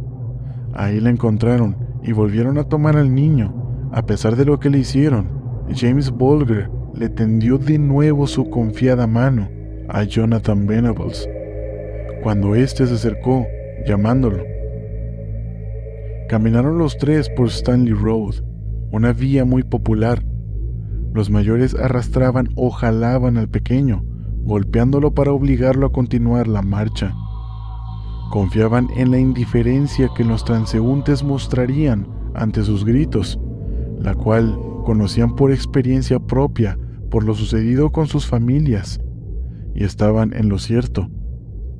Speaker 1: Ahí la encontraron y volvieron a tomar al niño. A pesar de lo que le hicieron, James Bolger le tendió de nuevo su confiada mano a Jonathan Venables, cuando éste se acercó, llamándolo. Caminaron los tres por Stanley Road, una vía muy popular. Los mayores arrastraban o jalaban al pequeño, golpeándolo para obligarlo a continuar la marcha. Confiaban en la indiferencia que los transeúntes mostrarían ante sus gritos, la cual conocían por experiencia propia por lo sucedido con sus familias, y estaban en lo cierto.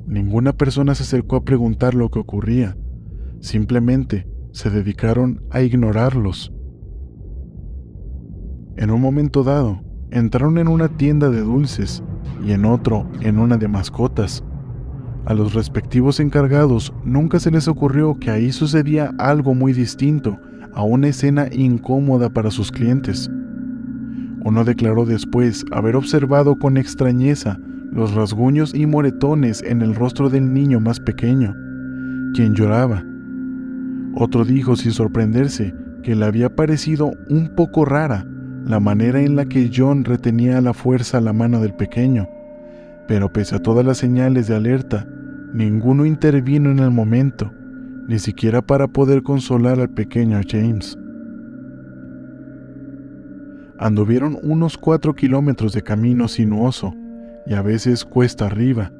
Speaker 1: Ninguna persona se acercó a preguntar lo que ocurría, simplemente se dedicaron a ignorarlos. En un momento dado, entraron en una tienda de dulces y en otro en una de mascotas. A los respectivos encargados nunca se les ocurrió que ahí sucedía algo muy distinto a una escena incómoda para sus clientes. Uno declaró después haber observado con extrañeza los rasguños y moretones en el rostro del niño más pequeño, quien lloraba. Otro dijo sin sorprenderse que le había parecido un poco rara la manera en la que John retenía a la fuerza la mano del pequeño, pero pese a todas las señales de alerta, ninguno intervino en el momento, ni siquiera para poder consolar al pequeño James. Anduvieron unos 4 kilómetros de camino sinuoso y a veces cuesta arriba,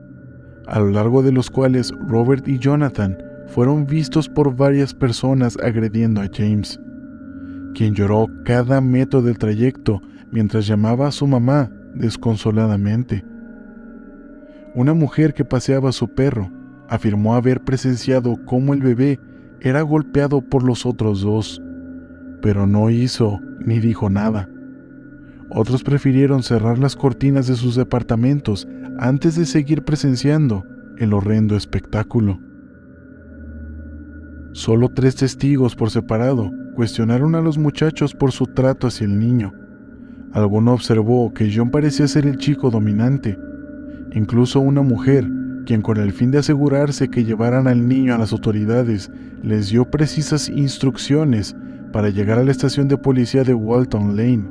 Speaker 1: a lo largo de los cuales Robert y Jonathan fueron vistos por varias personas agrediendo a James, quien lloró cada metro del trayecto mientras llamaba a su mamá desconsoladamente. Una mujer que paseaba a su perro afirmó haber presenciado cómo el bebé era golpeado por los otros dos, pero no hizo ni dijo nada. Otros prefirieron cerrar las cortinas de sus departamentos antes de seguir presenciando el horrendo espectáculo. Solo 3 testigos por separado cuestionaron a los muchachos por su trato hacia el niño. Alguno observó que John parecía ser el chico dominante. Incluso una mujer, quien con el fin de asegurarse que llevaran al niño a las autoridades, les dio precisas instrucciones para llegar a la estación de policía de Walton Lane.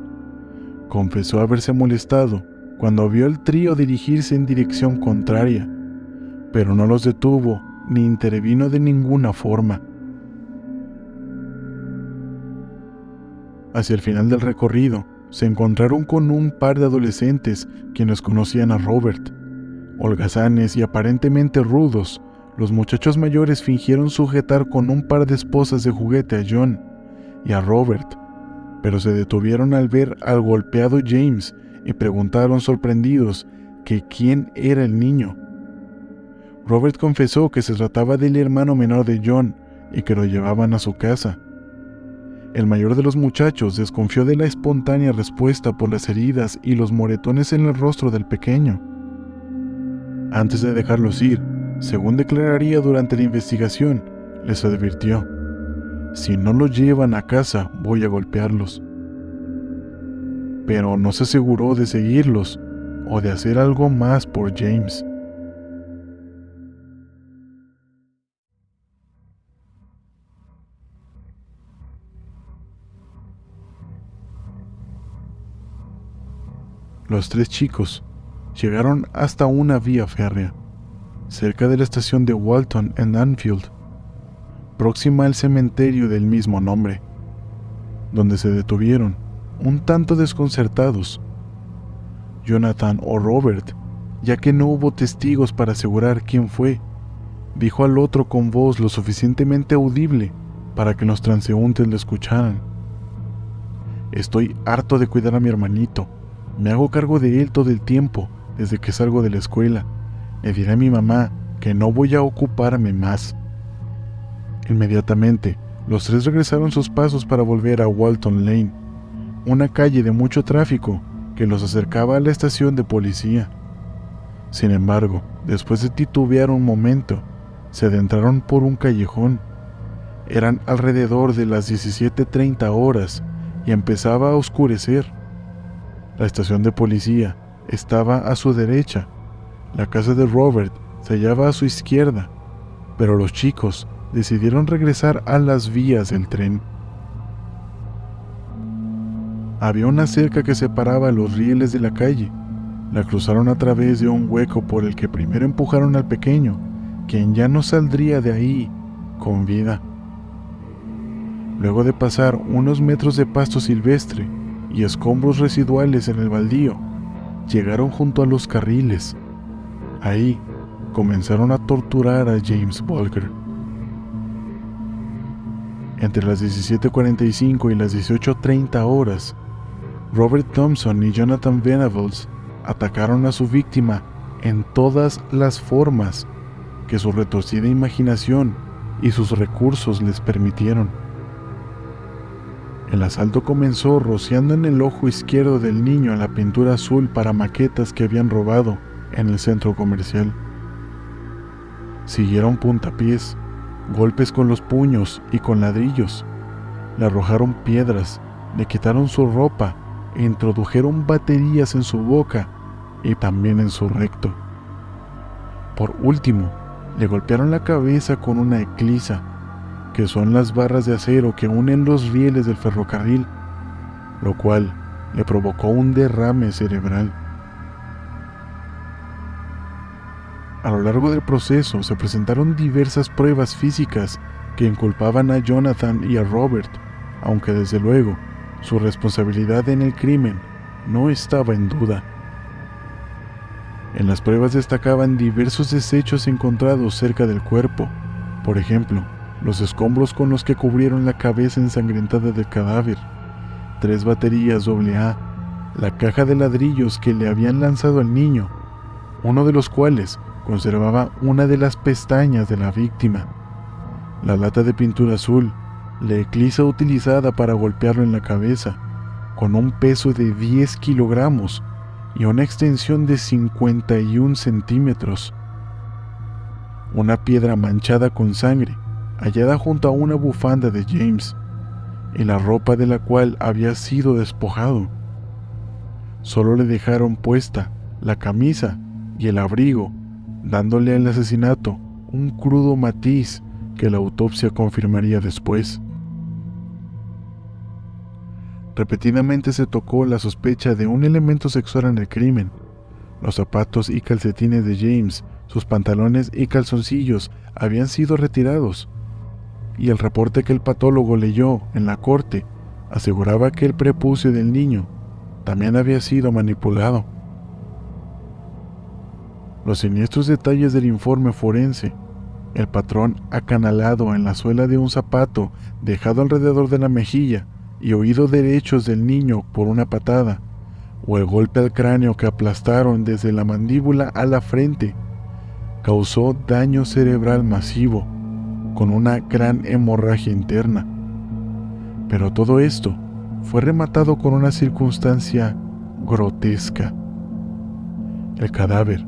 Speaker 1: Confesó haberse molestado cuando vio al trío dirigirse en dirección contraria, pero no los detuvo ni intervino de ninguna forma. Hacia el final del recorrido, se encontraron con un par de adolescentes quienes conocían a Robert. Holgazanes y aparentemente rudos, los muchachos mayores fingieron sujetar con un par de esposas de juguete a John y a Robert, pero se detuvieron al ver al golpeado James y preguntaron sorprendidos que quién era el niño. Robert confesó que se trataba del hermano menor de John y que lo llevaban a su casa. El mayor de los muchachos desconfió de la espontánea respuesta por las heridas y los moretones en el rostro del pequeño. Antes de dejarlos ir, según declararía durante la investigación, les advirtió: si no lo llevan a casa, voy a golpearlos. Pero no se aseguró de seguirlos o de hacer algo más por James. Los tres chicos llegaron hasta una vía férrea, cerca de la estación de Walton en Anfield, próxima al cementerio del mismo nombre, donde se detuvieron, un tanto desconcertados. Jonathan o Robert, ya que no hubo testigos para asegurar quién fue, dijo al otro con voz lo suficientemente audible para que los transeúntes lo escucharan: estoy harto de cuidar a mi hermanito. Me hago cargo de él todo el tiempo, desde que salgo de la escuela. Le diré a mi mamá que no voy a ocuparme más. Inmediatamente, los tres regresaron sus pasos para volver a Walton Lane, una calle de mucho tráfico que los acercaba a la estación de policía. Sin embargo, después de titubear un momento, se adentraron por un callejón. Eran alrededor de las 17:30 horas y empezaba a oscurecer. La estación de policía estaba a su derecha, la casa de Robert se hallaba a su izquierda, pero los chicos decidieron regresar a las vías del tren. Había una cerca que separaba los rieles de la calle. La cruzaron a través de un hueco por el que primero empujaron al pequeño, quien ya no saldría de ahí con vida. Luego de pasar unos metros de pasto silvestre y escombros residuales en el baldío, llegaron junto a los carriles. Ahí comenzaron a torturar a James Bulger. Entre las 17:45 y las 18:30 horas, Robert Thompson y Jonathan Venables atacaron a su víctima en todas las formas que su retorcida imaginación y sus recursos les permitieron. El asalto comenzó rociando en el ojo izquierdo del niño la pintura azul para maquetas que habían robado en el centro comercial. Siguieron puntapiés, golpes con los puños y con ladrillos. Le arrojaron piedras, le quitaron su ropa e introdujeron baterías en su boca y también en su recto. Por último, le golpearon la cabeza con una eclisa, que son las barras de acero que unen los rieles del ferrocarril, lo cual le provocó un derrame cerebral. A lo largo del proceso se presentaron diversas pruebas físicas que inculpaban a Jonathan y a Robert, aunque desde luego su responsabilidad en el crimen no estaba en duda. En las pruebas destacaban diversos desechos encontrados cerca del cuerpo, por ejemplo, los escombros con los que cubrieron la cabeza ensangrentada del cadáver, 3 baterías AA, la caja de ladrillos que le habían lanzado al niño, uno de los cuales conservaba una de las pestañas de la víctima, la lata de pintura azul, la eclisa utilizada para golpearlo en la cabeza, con un peso de 10 kilogramos y una extensión de 51 centímetros, una piedra manchada con sangre, hallada junto a una bufanda de James, y la ropa de la cual había sido despojado. Solo le dejaron puesta la camisa y el abrigo, dándole al asesinato un crudo matiz que la autopsia confirmaría después. Repetidamente se tocó la sospecha de un elemento sexual en el crimen. Los zapatos y calcetines de James, sus pantalones y calzoncillos habían sido retirados, y el reporte que el patólogo leyó en la corte aseguraba que el prepucio del niño también había sido manipulado. Los siniestros detalles del informe forense, el patrón acanalado en la suela de un zapato dejado alrededor de la mejilla y oídos derechos del niño por una patada, o el golpe al cráneo que aplastaron desde la mandíbula a la frente, causó daño cerebral masivo, con una gran hemorragia interna. Pero todo esto fue rematado con una circunstancia grotesca. El cadáver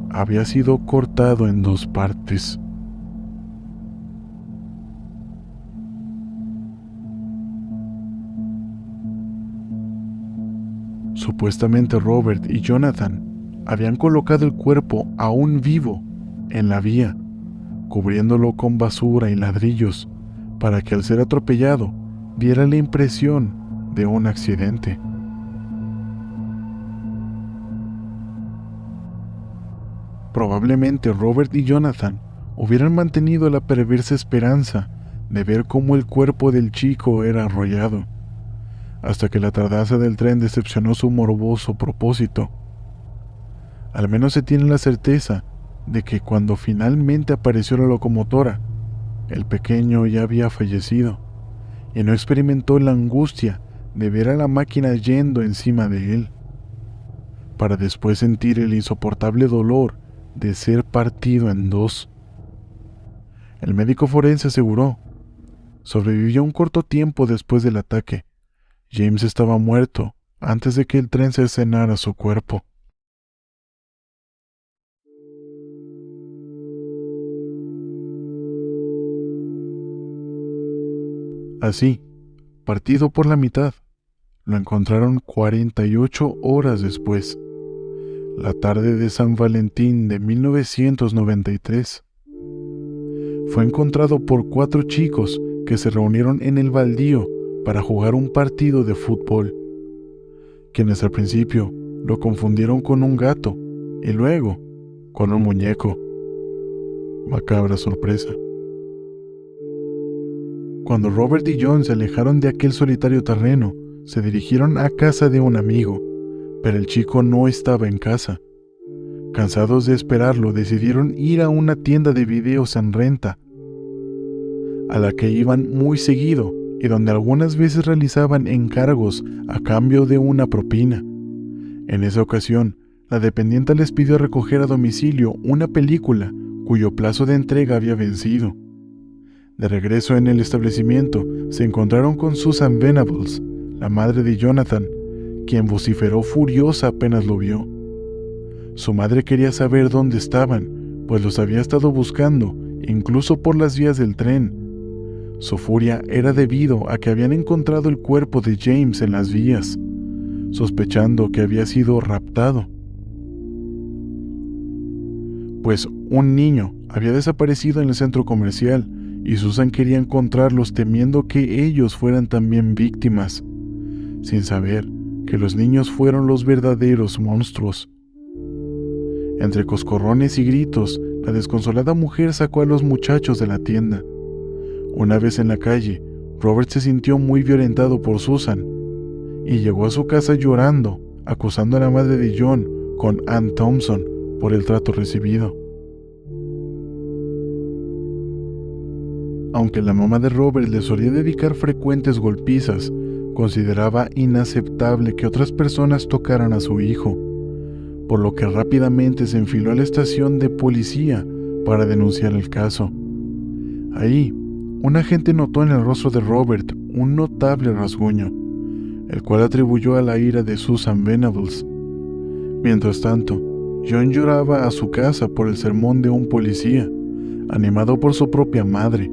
Speaker 1: había sido cortado en 2 partes. Supuestamente Robert y Jonathan habían colocado el cuerpo aún vivo en la vía, cubriéndolo con basura y ladrillos, para que al ser atropellado diera la impresión de un accidente. Probablemente Robert y Jonathan hubieran mantenido la perversa esperanza de ver cómo el cuerpo del chico era arrollado, hasta que la tardanza del tren decepcionó su morboso propósito. Al menos se tiene la certeza de que cuando finalmente apareció la locomotora, el pequeño ya había fallecido, y no experimentó la angustia de ver a la máquina yendo encima de él, para después sentir el insoportable dolor de ser partido en 2. El médico forense aseguró: sobrevivió un corto tiempo después del ataque. James estaba muerto antes de que el tren cercenara su cuerpo. Así, partido por la mitad, lo encontraron 48 horas después, la tarde de San Valentín de 1993. Fue encontrado por 4 chicos que se reunieron en el baldío para jugar un partido de fútbol, quienes al principio lo confundieron con un gato y luego con un muñeco. Macabra sorpresa. Cuando Robert y John se alejaron de aquel solitario terreno, se dirigieron a casa de un amigo, pero el chico no estaba en casa. Cansados de esperarlo, decidieron ir a una tienda de videos en renta, a la que iban muy seguido y donde algunas veces realizaban encargos a cambio de una propina. En esa ocasión, la dependienta les pidió recoger a domicilio una película cuyo plazo de entrega había vencido. De regreso en el establecimiento, se encontraron con Susan Venables, la madre de Jonathan, quien vociferó furiosa apenas lo vio. Su madre quería saber dónde estaban, pues los había estado buscando, incluso por las vías del tren. Su furia era debido a que habían encontrado el cuerpo de James en las vías, sospechando que había sido raptado. Pues un niño había desaparecido en el centro comercial y Susan quería encontrarlos temiendo que ellos fueran también víctimas, sin saber que los niños fueron los verdaderos monstruos. Entre coscorrones y gritos, la desconsolada mujer sacó a los muchachos de la tienda. Una vez en la calle, Robert se sintió muy violentado por Susan y llegó a su casa llorando, acusando a la madre de John con Ann Thompson por el trato recibido. Aunque la mamá de Robert le solía dedicar frecuentes golpizas, consideraba inaceptable que otras personas tocaran a su hijo, por lo que rápidamente se enfiló a la estación de policía para denunciar el caso. Ahí, un agente notó en el rostro de Robert un notable rasguño, el cual atribuyó a la ira de Susan Venables. Mientras tanto, John lloraba a su casa por el sermón de un policía, animado por su propia madre.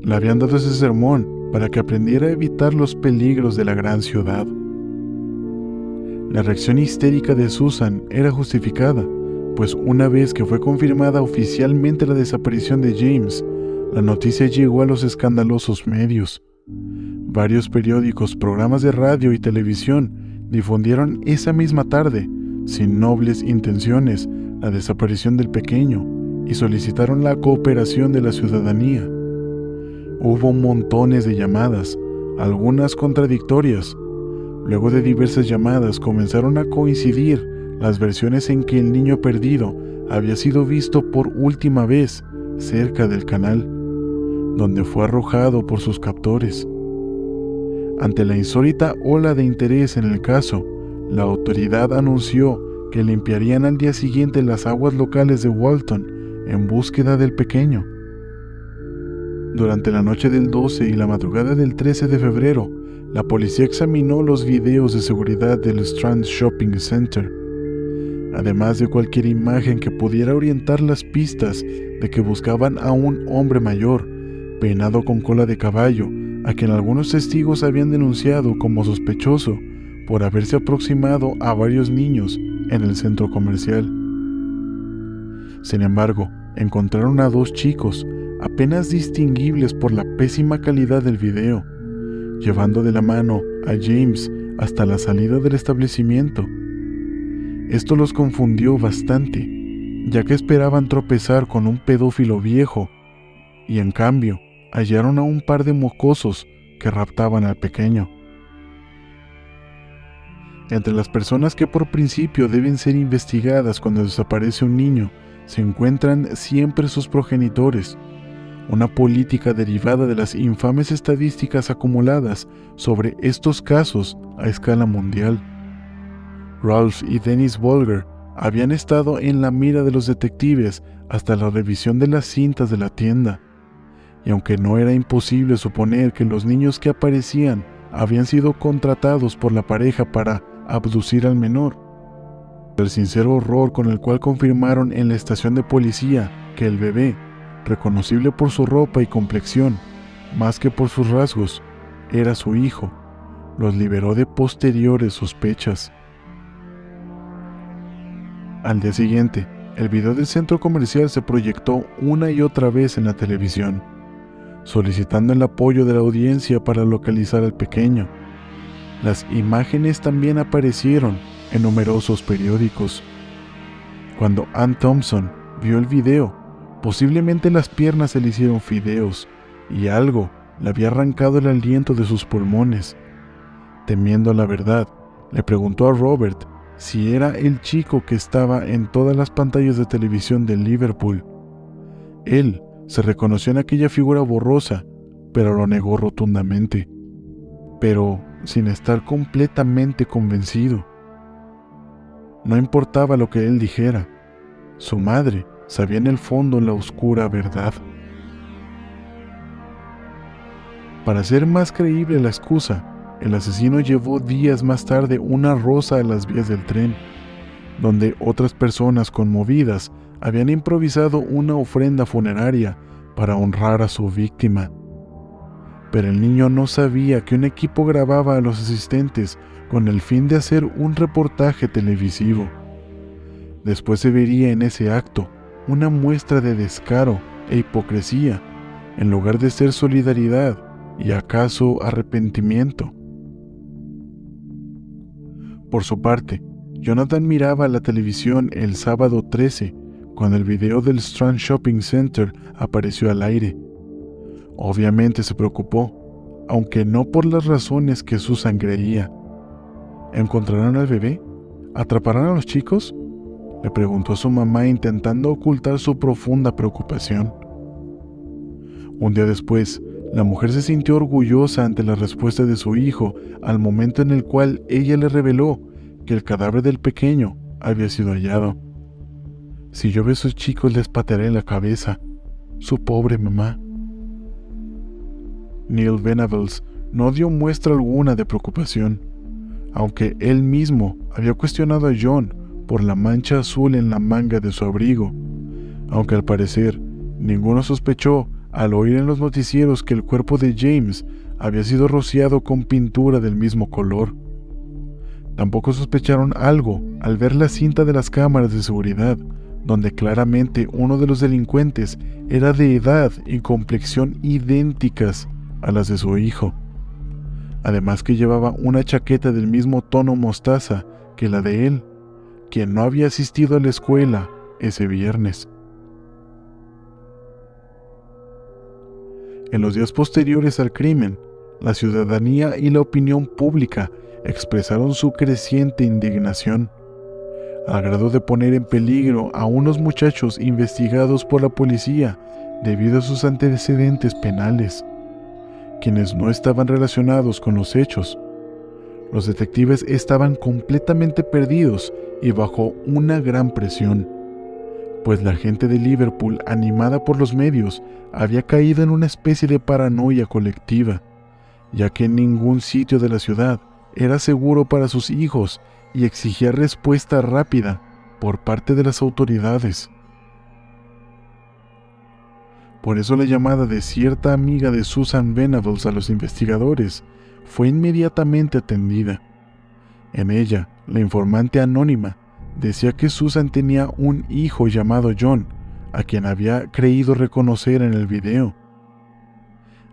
Speaker 1: Le habían dado ese sermón para que aprendiera a evitar los peligros de la gran ciudad. La reacción histérica de Susan era justificada, pues una vez que fue confirmada oficialmente la desaparición de James, la noticia llegó a los escandalosos medios. Varios periódicos, programas de radio y televisión difundieron esa misma tarde, sin nobles intenciones, la desaparición del pequeño y solicitaron la cooperación de la ciudadanía. Hubo montones de llamadas, algunas contradictorias. Luego de diversas llamadas comenzaron a coincidir las versiones en que el niño perdido había sido visto por última vez cerca del canal, donde fue arrojado por sus captores. Ante la insólita ola de interés en el caso, la autoridad anunció que limpiarían al día siguiente las aguas locales de Walton en búsqueda del pequeño. Durante la noche del 12 y la madrugada del 13 de febrero, la policía examinó los videos de seguridad del Strand Shopping Center, además de cualquier imagen que pudiera orientar las pistas de que buscaban a un hombre mayor, peinado con cola de caballo, a quien algunos testigos habían denunciado como sospechoso por haberse aproximado a varios niños en el centro comercial. Sin embargo, encontraron a 2 chicos, apenas distinguibles por la pésima calidad del video, llevando de la mano a James hasta la salida del establecimiento. Esto los confundió bastante, ya que esperaban tropezar con un pedófilo viejo, y en cambio hallaron a un par de mocosos que raptaban al pequeño. Entre las personas que por principio deben ser investigadas cuando desaparece un niño, se encuentran siempre sus progenitores, una política derivada de las infames estadísticas acumuladas sobre estos casos a escala mundial. Ralph y Dennis Bolger habían estado en la mira de los detectives hasta la revisión de las cintas de la tienda, y aunque no era imposible suponer que los niños que aparecían habían sido contratados por la pareja para abducir al menor, el sincero horror con el cual confirmaron en la estación de policía que el bebé, reconocible por su ropa y complexión, más que por sus rasgos, era su hijo, los liberó de posteriores sospechas. Al día siguiente, el video del centro comercial se proyectó una y otra vez en la televisión, solicitando el apoyo de la audiencia para localizar al pequeño. Las imágenes también aparecieron en numerosos periódicos. Cuando Ann Thompson vio el video, posiblemente las piernas se le hicieron fideos y algo le había arrancado el aliento de sus pulmones. Temiendo la verdad, le preguntó a Robert si era el chico que estaba en todas las pantallas de televisión de Liverpool. Él se reconoció en aquella figura borrosa, pero lo negó rotundamente, pero sin estar completamente convencido. No importaba lo que él dijera, su madre sabía en el fondo la oscura verdad. Para hacer más creíble la excusa, el asesino llevó días más tarde una rosa a las vías del tren, donde otras personas conmovidas habían improvisado una ofrenda funeraria para honrar a su víctima. Pero el niño no sabía que un equipo grababa a los asistentes con el fin de hacer un reportaje televisivo. Después se vería en ese acto una muestra de descaro e hipocresía, en lugar de ser solidaridad y acaso arrepentimiento. Por su parte, Jonathan miraba la televisión el sábado 13, cuando el video del Strand Shopping Center apareció al aire. Obviamente se preocupó, aunque no por las razones que Susan creía. ¿Encontrarán al bebé? ¿Atraparán a los chicos?, le preguntó a su mamá, intentando ocultar su profunda preocupación. Un día después, la mujer se sintió orgullosa ante la respuesta de su hijo al momento en el cual ella le reveló que el cadáver del pequeño había sido hallado. «Si yo veo a esos chicos les patearé la cabeza, su pobre mamá». Neil Venables no dio muestra alguna de preocupación, aunque él mismo había cuestionado a John por la mancha azul en la manga de su abrigo, aunque al parecer ninguno sospechó al oír en los noticieros que el cuerpo de James había sido rociado con pintura del mismo color. Tampoco sospecharon algo al ver la cinta de las cámaras de seguridad, donde claramente uno de los delincuentes era de edad y complexión idénticas a las de su hijo, además que llevaba una chaqueta del mismo tono mostaza que la de él, quien no había asistido a la escuela ese viernes. En los días posteriores al crimen, la ciudadanía y la opinión pública expresaron su creciente indignación. al grado de poner en peligro a unos muchachos investigados por la policía debido a sus antecedentes penales, quienes no estaban relacionados con los hechos. Los detectives estaban completamente perdidos y bajo una gran presión, pues la gente de Liverpool, animada por los medios, había caído en una especie de paranoia colectiva, ya que ningún sitio de la ciudad era seguro para sus hijos y exigía respuesta rápida por parte de las autoridades. Por eso la llamada de cierta amiga de Susan Venables a los investigadores fue inmediatamente atendida. En ella, la informante anónima decía que Susan tenía un hijo llamado John, a quien había creído reconocer en el video.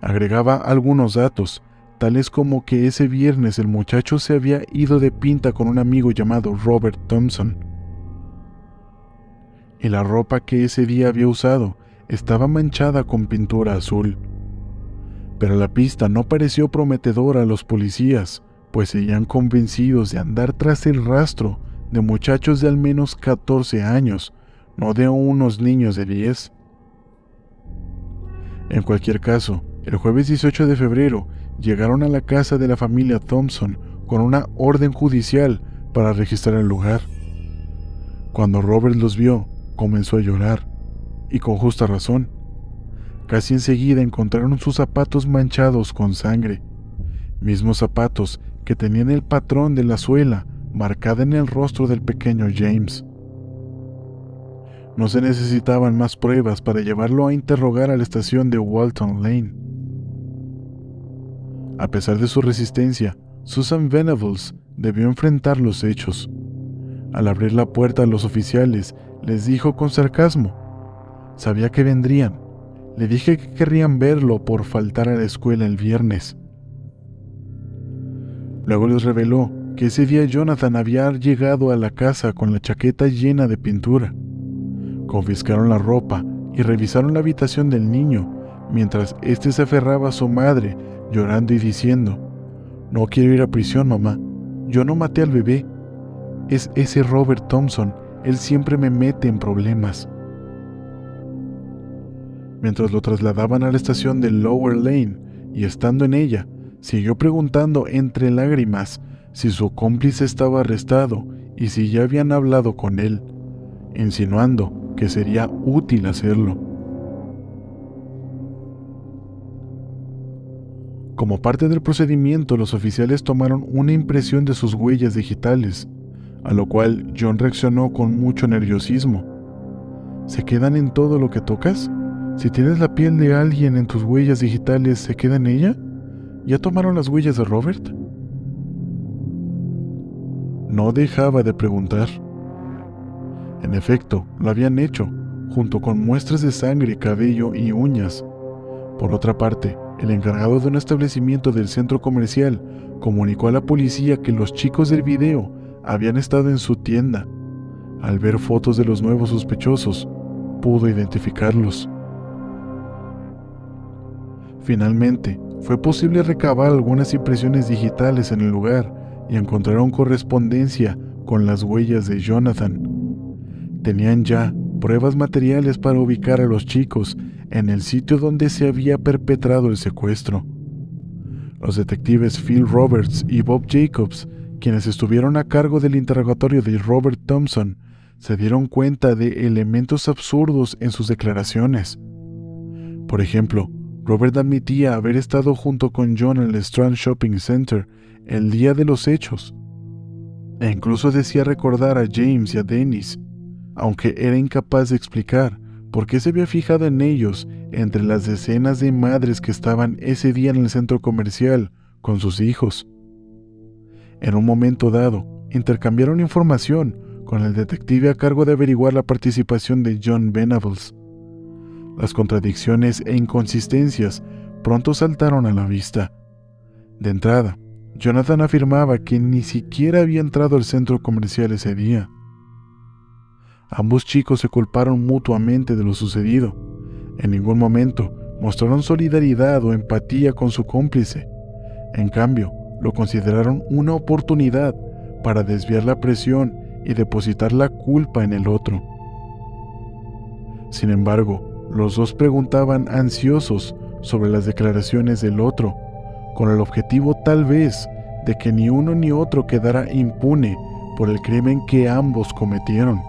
Speaker 1: Agregaba algunos datos, tales como que ese viernes el muchacho se había ido de pinta con un amigo llamado Robert Thompson, y la ropa que ese día había usado estaba manchada con pintura azul. Pero la pista no pareció prometedora a los policías, pues seguían convencidos de andar tras el rastro de muchachos de al menos 14 años, no de unos niños de 10. En cualquier caso, el jueves 18 de febrero llegaron a la casa de la familia Thompson con una orden judicial para registrar el lugar. Cuando Robert los vio, comenzó a llorar, y con justa razón. Casi enseguida encontraron sus zapatos manchados con sangre, mismos zapatos que tenían el patrón de la suela marcada en el rostro del pequeño James. No se necesitaban más pruebas para llevarlo a interrogar a la estación de Walton Lane. A pesar de su resistencia, Susan Venables debió enfrentar los hechos. Al abrir la puerta a los oficiales, les dijo con sarcasmo: «Sabía que vendrían. Le dije que querrían verlo por faltar a la escuela el viernes». Luego les reveló que ese día Jonathan había llegado a la casa con la chaqueta llena de pintura. Confiscaron la ropa y revisaron la habitación del niño, mientras éste se aferraba a su madre, llorando y diciendo: «No quiero ir a prisión, mamá. Yo no maté al bebé. Es ese Robert Thompson. Él siempre me mete en problemas». Mientras lo trasladaban a la estación de Lower Lane, y estando en ella, siguió preguntando entre lágrimas si su cómplice estaba arrestado y si ya habían hablado con él, insinuando que sería útil hacerlo. Como parte del procedimiento, los oficiales tomaron una impresión de sus huellas digitales, a lo cual John reaccionó con mucho nerviosismo. ¿Se quedan en todo lo que tocas? Si tienes la piel de alguien en tus huellas digitales, ¿se queda en ella? ¿Ya tomaron las huellas de Robert? No dejaba de preguntar. En efecto, lo habían hecho, junto con muestras de sangre, cabello y uñas. Por otra parte, el encargado de un establecimiento del centro comercial comunicó a la policía que los chicos del video habían estado en su tienda. Al ver fotos de los nuevos sospechosos, pudo identificarlos. Finalmente, fue posible recabar algunas impresiones digitales en el lugar y encontraron correspondencia con las huellas de Jonathan. Tenían ya pruebas materiales para ubicar a los chicos en el sitio donde se había perpetrado el secuestro. Los detectives Phil Roberts y Bob Jacobs, quienes estuvieron a cargo del interrogatorio de Robert Thompson, se dieron cuenta de elementos absurdos en sus declaraciones. Por ejemplo, Robert admitía haber estado junto con John en el Strand Shopping Center el día de los hechos, e incluso decía recordar a James y a Dennis, aunque era incapaz de explicar por qué se había fijado en ellos entre las decenas de madres que estaban ese día en el centro comercial con sus hijos. En un momento dado, intercambiaron información con el detective a cargo de averiguar la participación de John Venables. Las contradicciones e inconsistencias pronto saltaron a la vista. De entrada, Jonathan afirmaba que ni siquiera había entrado al centro comercial ese día. Ambos chicos se culparon mutuamente de lo sucedido. En ningún momento mostraron solidaridad o empatía con su cómplice. En cambio, lo consideraron una oportunidad para desviar la presión y depositar la culpa en el otro. Sin embargo, los dos preguntaban ansiosos sobre las declaraciones del otro, con el objetivo tal vez de que ni uno ni otro quedara impune por el crimen que ambos cometieron.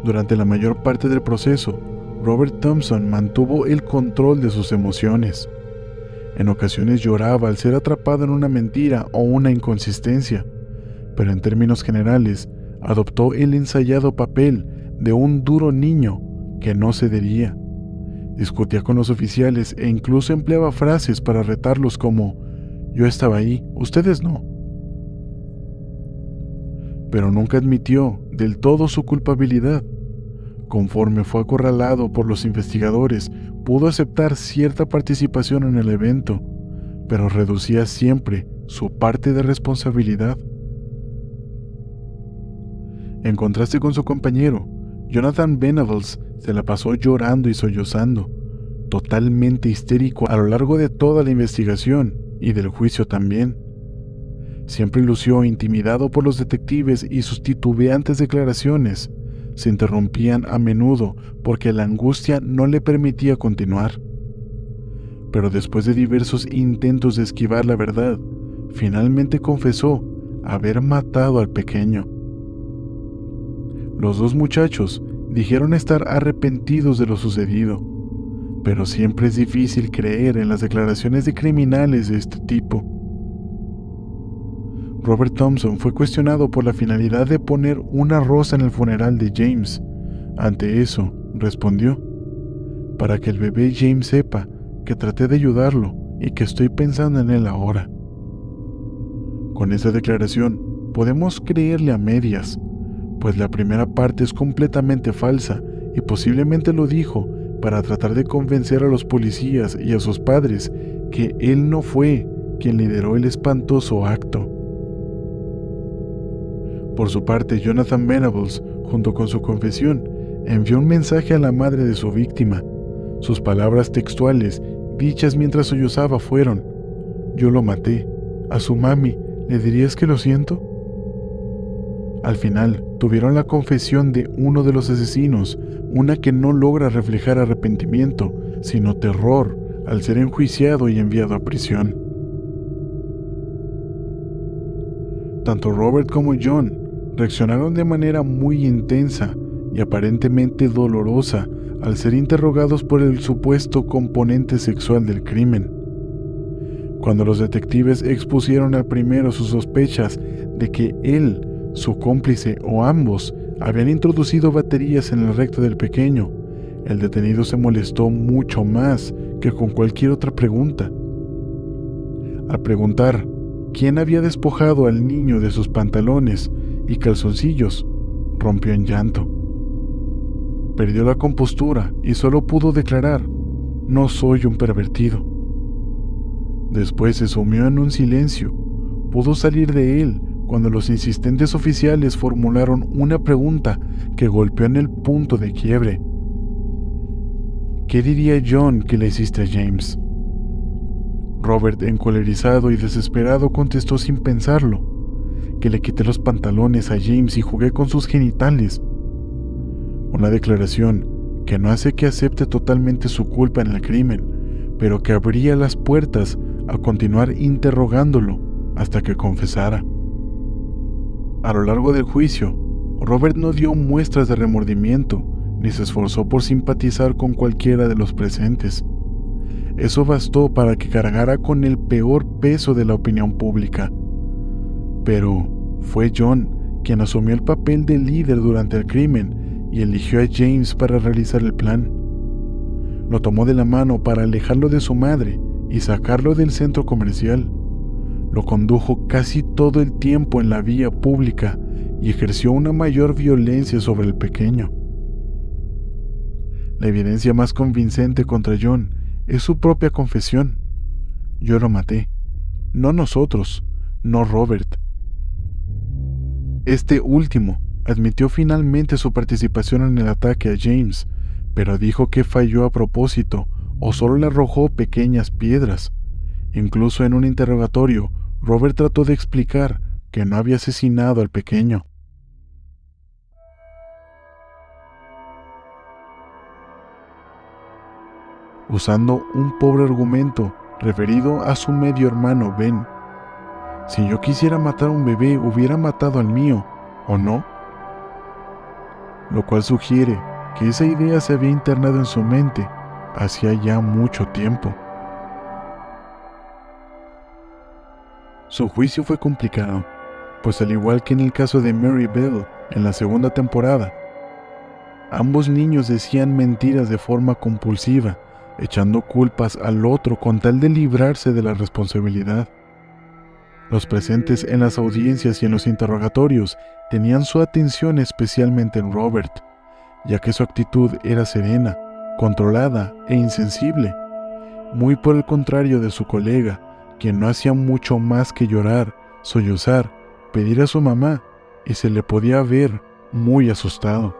Speaker 1: Durante la mayor parte del proceso, Robert Thompson mantuvo el control de sus emociones. En ocasiones lloraba al ser atrapado en una mentira o una inconsistencia, pero en términos generales adoptó el ensayado papel de un duro niño que no cedería. Discutía con los oficiales e incluso empleaba frases para retarlos como «Yo estaba ahí, ustedes no». Pero nunca admitió del todo su culpabilidad. Conforme fue acorralado por los investigadores, pudo aceptar cierta participación en el evento, pero reducía siempre su parte de responsabilidad. En contraste con su compañero, Jonathan Venables se la pasó llorando y sollozando, totalmente histérico a lo largo de toda la investigación y del juicio también. Siempre lució intimidado por los detectives y sus titubeantes declaraciones se interrumpían a menudo porque la angustia no le permitía continuar. Pero después de diversos intentos de esquivar la verdad, finalmente confesó haber matado al pequeño. Los dos muchachos dijeron estar arrepentidos de lo sucedido, pero siempre es difícil creer en las declaraciones de criminales de este tipo. Robert Thompson fue cuestionado por la finalidad de poner una rosa en el funeral de James. Ante eso, respondió: «Para que el bebé James sepa que traté de ayudarlo y que estoy pensando en él ahora». Con esa declaración, podemos creerle a medias, pues la primera parte es completamente falsa y posiblemente lo dijo para tratar de convencer a los policías y a sus padres que él no fue quien lideró el espantoso acto. Por su parte, Jonathan Venables, junto con su confesión, envió un mensaje a la madre de su víctima. Sus palabras textuales, dichas mientras sollozaba, fueron: «Yo lo maté. A su mami, ¿le dirías que lo siento?». Al final, tuvieron la confesión de uno de los asesinos, una que no logra reflejar arrepentimiento, sino terror al ser enjuiciado y enviado a prisión. Tanto Robert como John reaccionaron de manera muy intensa y aparentemente dolorosa al ser interrogados por el supuesto componente sexual del crimen. Cuando los detectives expusieron al primero sus sospechas de que él, su cómplice o ambos habían introducido baterías en el recto del pequeño, el detenido se molestó mucho más que con cualquier otra pregunta. Al preguntar quién había despojado al niño de sus pantalones y calzoncillos, rompió en llanto. Perdió la compostura y solo pudo declarar: «No soy un pervertido». Después se sumió en un silencio. Pudo salir de él cuando los insistentes oficiales formularon una pregunta que golpeó en el punto de quiebre. «¿Qué diría John que le hiciste a James?». Robert, encolerizado y desesperado, contestó sin pensarlo: «Que le quité los pantalones a James y jugué con sus genitales». Una declaración que no hace que acepte totalmente su culpa en el crimen, pero que abría las puertas a continuar interrogándolo hasta que confesara. A lo largo del juicio, Robert no dio muestras de remordimiento ni se esforzó por simpatizar con cualquiera de los presentes. Eso bastó para que cargara con el peor peso de la opinión pública. Pero fue John quien asumió el papel de líder durante el crimen y eligió a James para realizar el plan. Lo tomó de la mano para alejarlo de su madre y sacarlo del centro comercial. Lo condujo casi todo el tiempo en la vía pública y ejerció una mayor violencia sobre el pequeño. La evidencia más convincente contra John es su propia confesión: «Yo lo maté, no nosotros, no Robert». Este último admitió finalmente su participación en el ataque a James, pero dijo que falló a propósito o solo le arrojó pequeñas piedras. Incluso en un interrogatorio, Robert trató de explicar que no había asesinado al pequeño. Usando un pobre argumento referido a su medio hermano Ben. Si yo quisiera matar a un bebé, hubiera matado al mío, ¿o no? Lo cual sugiere que esa idea se había internado en su mente hacía ya mucho tiempo. Su juicio fue complicado, pues al igual que en el caso de Mary Bell en la segunda temporada, ambos niños decían mentiras de forma compulsiva, echando culpas al otro con tal de librarse de la responsabilidad. Los presentes en las audiencias y en los interrogatorios tenían su atención especialmente en Robert, ya que su actitud era serena, controlada e insensible, muy por el contrario de su colega, quien no hacía mucho más que llorar, sollozar, pedir a su mamá, y se le podía ver muy asustado.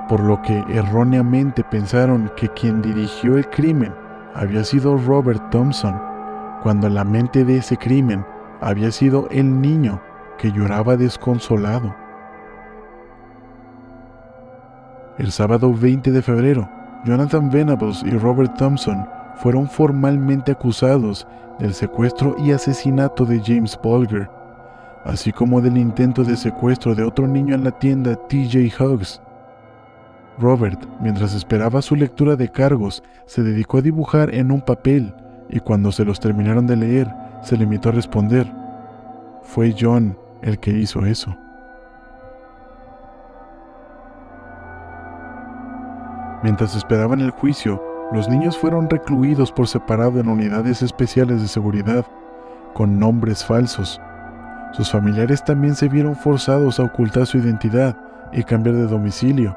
Speaker 1: Por lo que erróneamente pensaron que quien dirigió el crimen había sido Robert Thompson, cuando en la mente de ese crimen había sido el niño que lloraba desconsolado. El sábado 20 de febrero, Jonathan Venables y Robert Thompson fueron formalmente acusados del secuestro y asesinato de James Bulger, así como del intento de secuestro de otro niño en la tienda TJ Hughes. Robert, mientras esperaba su lectura de cargos, se dedicó a dibujar en un papel y cuando se los terminaron de leer, se limitó a responder: "Fue John el que hizo eso". Mientras esperaban el juicio, los niños fueron recluidos por separado en unidades especiales de seguridad, con nombres falsos. Sus familiares también se vieron forzados a ocultar su identidad y cambiar de domicilio,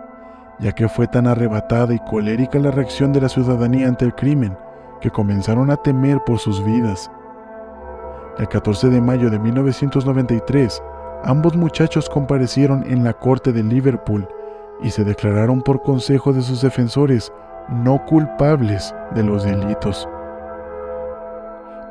Speaker 1: ya que fue tan arrebatada y colérica la reacción de la ciudadanía ante el crimen, que comenzaron a temer por sus vidas. El 14 de mayo de 1993, ambos muchachos comparecieron en la corte de Liverpool y se declararon por consejo de sus defensores no culpables de los delitos.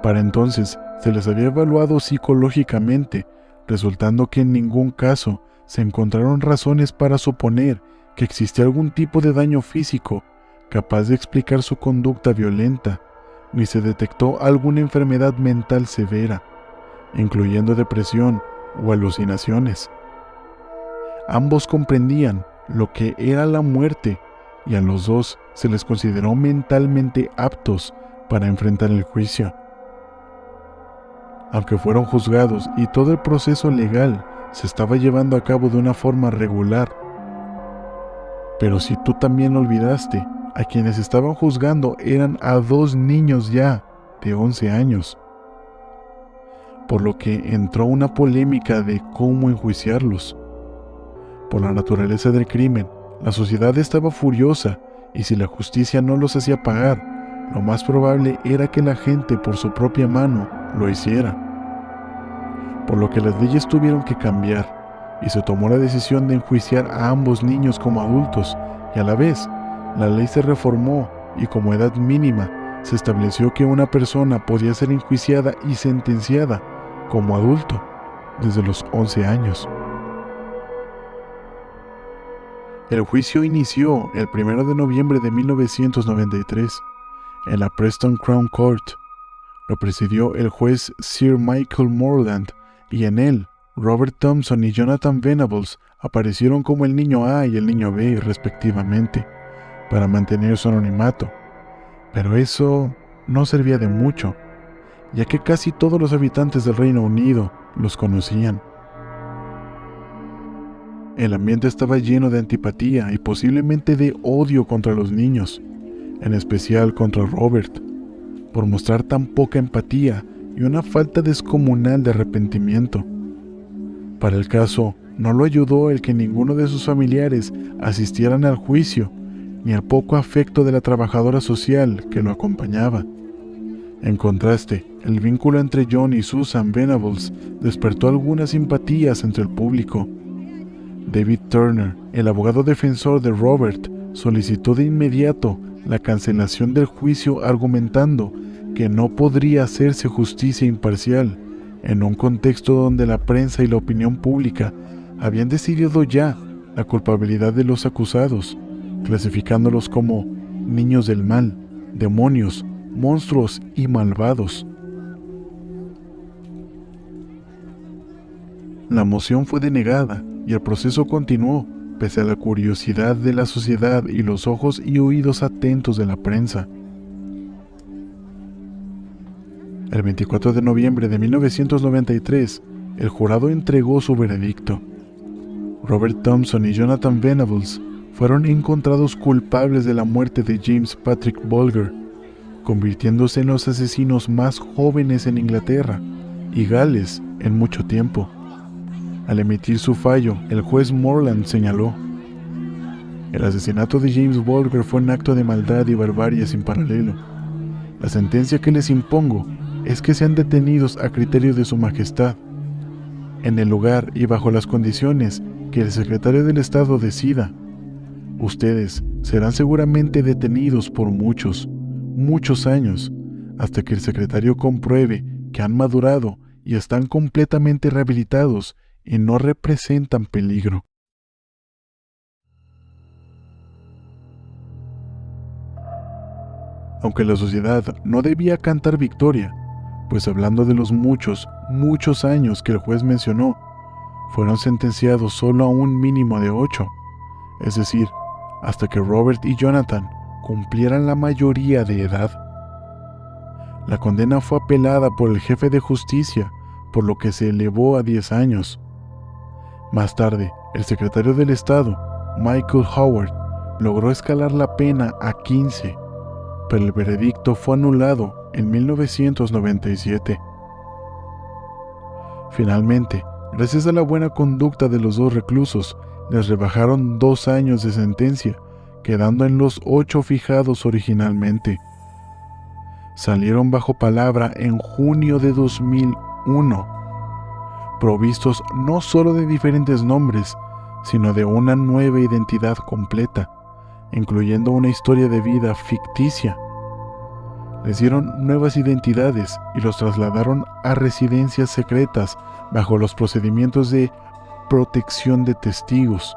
Speaker 1: Para entonces, se les había evaluado psicológicamente, resultando que en ningún caso se encontraron razones para suponer que existía algún tipo de daño físico capaz de explicar su conducta violenta, ni se detectó alguna enfermedad mental severa, incluyendo depresión o alucinaciones. Ambos comprendían lo que era la muerte y a los dos se les consideró mentalmente aptos para enfrentar el juicio. Aunque fueron juzgados y todo el proceso legal se estaba llevando a cabo de una forma regular, pero si tú también lo olvidaste, a quienes estaban juzgando eran a dos niños ya de 11 años, por lo que entró una polémica de cómo enjuiciarlos. Por la naturaleza del crimen, la sociedad estaba furiosa y si la justicia no los hacía pagar, lo más probable era que la gente por su propia mano lo hiciera. Por lo que las leyes tuvieron que cambiar y se tomó la decisión de enjuiciar a ambos niños como adultos y a la vez la ley se reformó y como edad mínima se estableció que una persona podía ser enjuiciada y sentenciada como adulto desde los 11 años. El juicio inició el 1 de noviembre de 1993 en la Preston Crown Court. Lo presidió el juez Sir Michael Morland y en él Robert Thompson y Jonathan Venables aparecieron como el niño A y el niño B respectivamente, para mantener su anonimato, pero eso no servía de mucho, ya que casi todos los habitantes del Reino Unido los conocían. El ambiente estaba lleno de antipatía y posiblemente de odio contra los niños, en especial contra Robert, por mostrar tan poca empatía y una falta descomunal de arrepentimiento. Para el caso, no lo ayudó el que ninguno de sus familiares asistieran al juicio, ni el poco afecto de la trabajadora social que lo acompañaba. En contraste, el vínculo entre John y Susan Venables despertó algunas simpatías entre el público. David Turner, el abogado defensor de Robert, solicitó de inmediato la cancelación del juicio argumentando que no podría hacerse justicia imparcial en un contexto donde la prensa y la opinión pública habían decidido ya la culpabilidad de los acusados, clasificándolos como niños del mal, demonios, monstruos y malvados. La moción fue denegada y el proceso continuó, pese a la curiosidad de la sociedad y los ojos y oídos atentos de la prensa. El 24 de noviembre de 1993, el jurado entregó su veredicto. Robert Thompson y Jonathan Venables fueron encontrados culpables de la muerte de James Patrick Bulger, convirtiéndose en los asesinos más jóvenes en Inglaterra y Gales en mucho tiempo. Al emitir su fallo, el juez Morland señaló: el asesinato de James Bulger fue un acto de maldad y barbarie sin paralelo. La sentencia que les impongo es que sean detenidos a criterio de su majestad, en el lugar y bajo las condiciones que el secretario del Estado decida. Ustedes serán seguramente detenidos por muchos años, hasta que el secretario compruebe que han madurado y están completamente rehabilitados y no representan peligro. Aunque la sociedad no debía cantar victoria, pues hablando de los muchos años que el juez mencionó, fueron sentenciados solo a un mínimo de 8, es decir, hasta que Robert y Jonathan cumplieran la mayoría de edad. La condena fue apelada por el jefe de justicia, por lo que se elevó a 10 años. Más tarde, el secretario del Estado, Michael Howard, logró escalar la pena a 15, pero el veredicto fue anulado en 1997. Finalmente, gracias a la buena conducta de los dos reclusos, les rebajaron 2 años de sentencia, quedando en los 8 fijados originalmente. Salieron bajo palabra en junio de 2001, provistos no solo de diferentes nombres, sino de una nueva identidad completa, incluyendo una historia de vida ficticia. Les dieron nuevas identidades y los trasladaron a residencias secretas bajo los procedimientos de protección de testigos.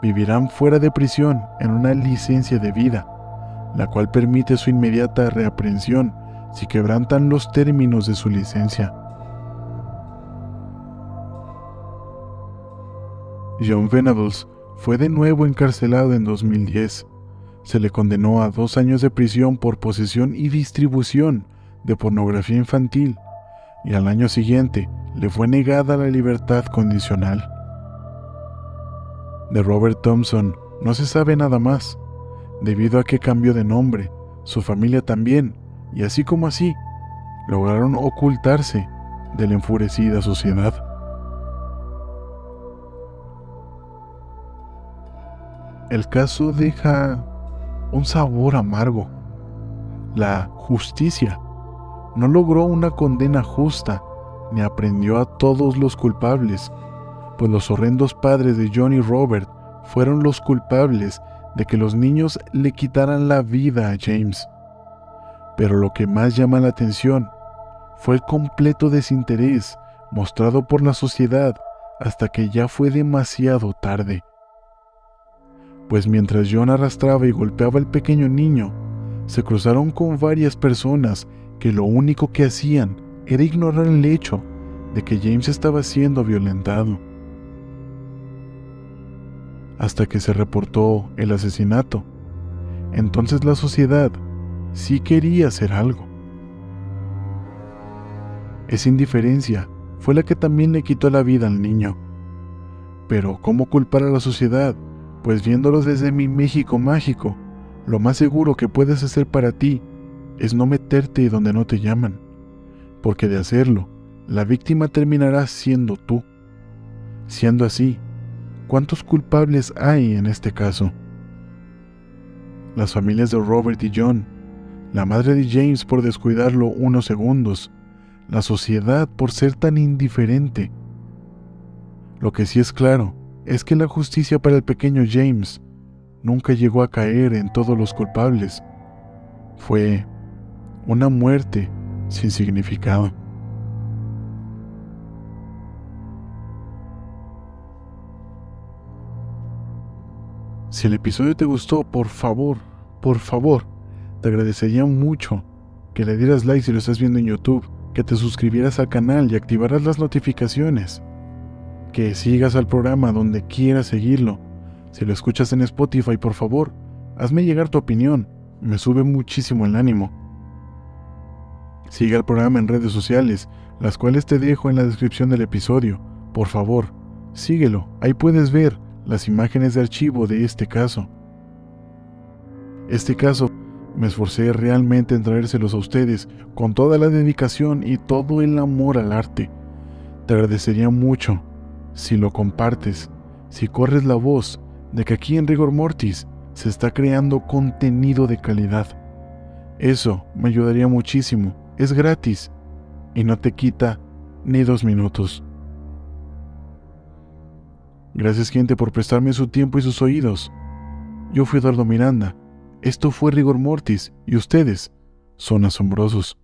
Speaker 1: Vivirán fuera de prisión en una licencia de vida, la cual permite su inmediata reaprehensión si quebrantan los términos de su licencia. John Venables fue de nuevo encarcelado en 2010. Se le condenó a 2 años de prisión por posesión y distribución de pornografía infantil, y al año siguiente le fue negada la libertad condicional. De Robert Thompson no se sabe nada más, debido a que cambió de nombre, su familia también, y así como así, lograron ocultarse de la enfurecida sociedad. El caso deja un sabor amargo. La justicia no logró una condena justa ni aprendió a todos los culpables, pues los horrendos padres de John y Robert fueron los culpables de que los niños le quitaran la vida a James. Pero lo que más llama la atención fue el completo desinterés mostrado por la sociedad hasta que ya fue demasiado tarde. Pues mientras John arrastraba y golpeaba al pequeño niño, se cruzaron con varias personas que lo único que hacían era ignorar el hecho de que James estaba siendo violentado. Hasta que se reportó el asesinato, entonces la sociedad sí quería hacer algo. Esa indiferencia fue la que también le quitó la vida al niño. Pero ¿cómo culpar a la sociedad? Pues viéndolos desde mi México mágico, lo más seguro que puedes hacer para ti es no meterte donde no te llaman, porque de hacerlo, la víctima terminará siendo tú. Siendo así, ¿cuántos culpables hay en este caso? Las familias de Robert y John, la madre de James por descuidarlo unos segundos, la sociedad por ser tan indiferente. Lo que sí es claro es que la justicia para el pequeño James nunca llegó a caer en todos los culpables. Fue una muerte sin significado. Si el episodio te gustó, por favor, te agradecería mucho que le dieras like si lo estás viendo en YouTube, que te suscribieras al canal y activaras las notificaciones, que sigas al programa donde quieras seguirlo. Si lo escuchas en Spotify, por favor, hazme llegar tu opinión, me sube muchísimo el ánimo. Sigue al programa en redes sociales, las cuales te dejo en la descripción del episodio. Por favor, síguelo, ahí puedes ver las imágenes de archivo de este caso. Este caso, me esforcé realmente en traérselos a ustedes con toda la dedicación y todo el amor al arte. Te agradecería mucho si lo compartes, si corres la voz de que aquí en Rigor Mortis se está creando contenido de calidad. Eso me ayudaría muchísimo, es gratis y no te quita ni 2 minutos. Gracias, gente, por prestarme su tiempo y sus oídos. Yo fui Eduardo Miranda, esto fue Rigor Mortis y ustedes son asombrosos.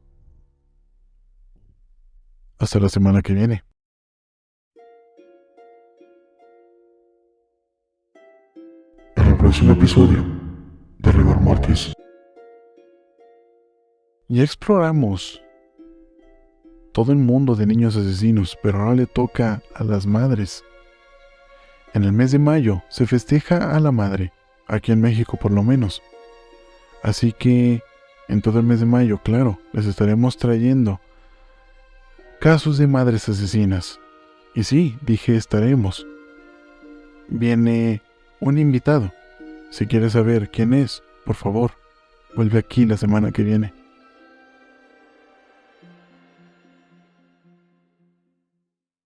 Speaker 1: Hasta la semana que viene.
Speaker 2: En el próximo episodio de Rigor Mortis.
Speaker 1: Ya exploramos todo el mundo de niños asesinos, pero ahora le toca a las madres. En el mes de mayo se festeja a la madre, aquí en México por lo menos. Así que en todo el mes de mayo, claro, les estaremos trayendo casos de madres asesinas. Y sí, dije estaremos. Viene un invitado. Si quieres saber quién es, por favor, vuelve aquí la semana que viene.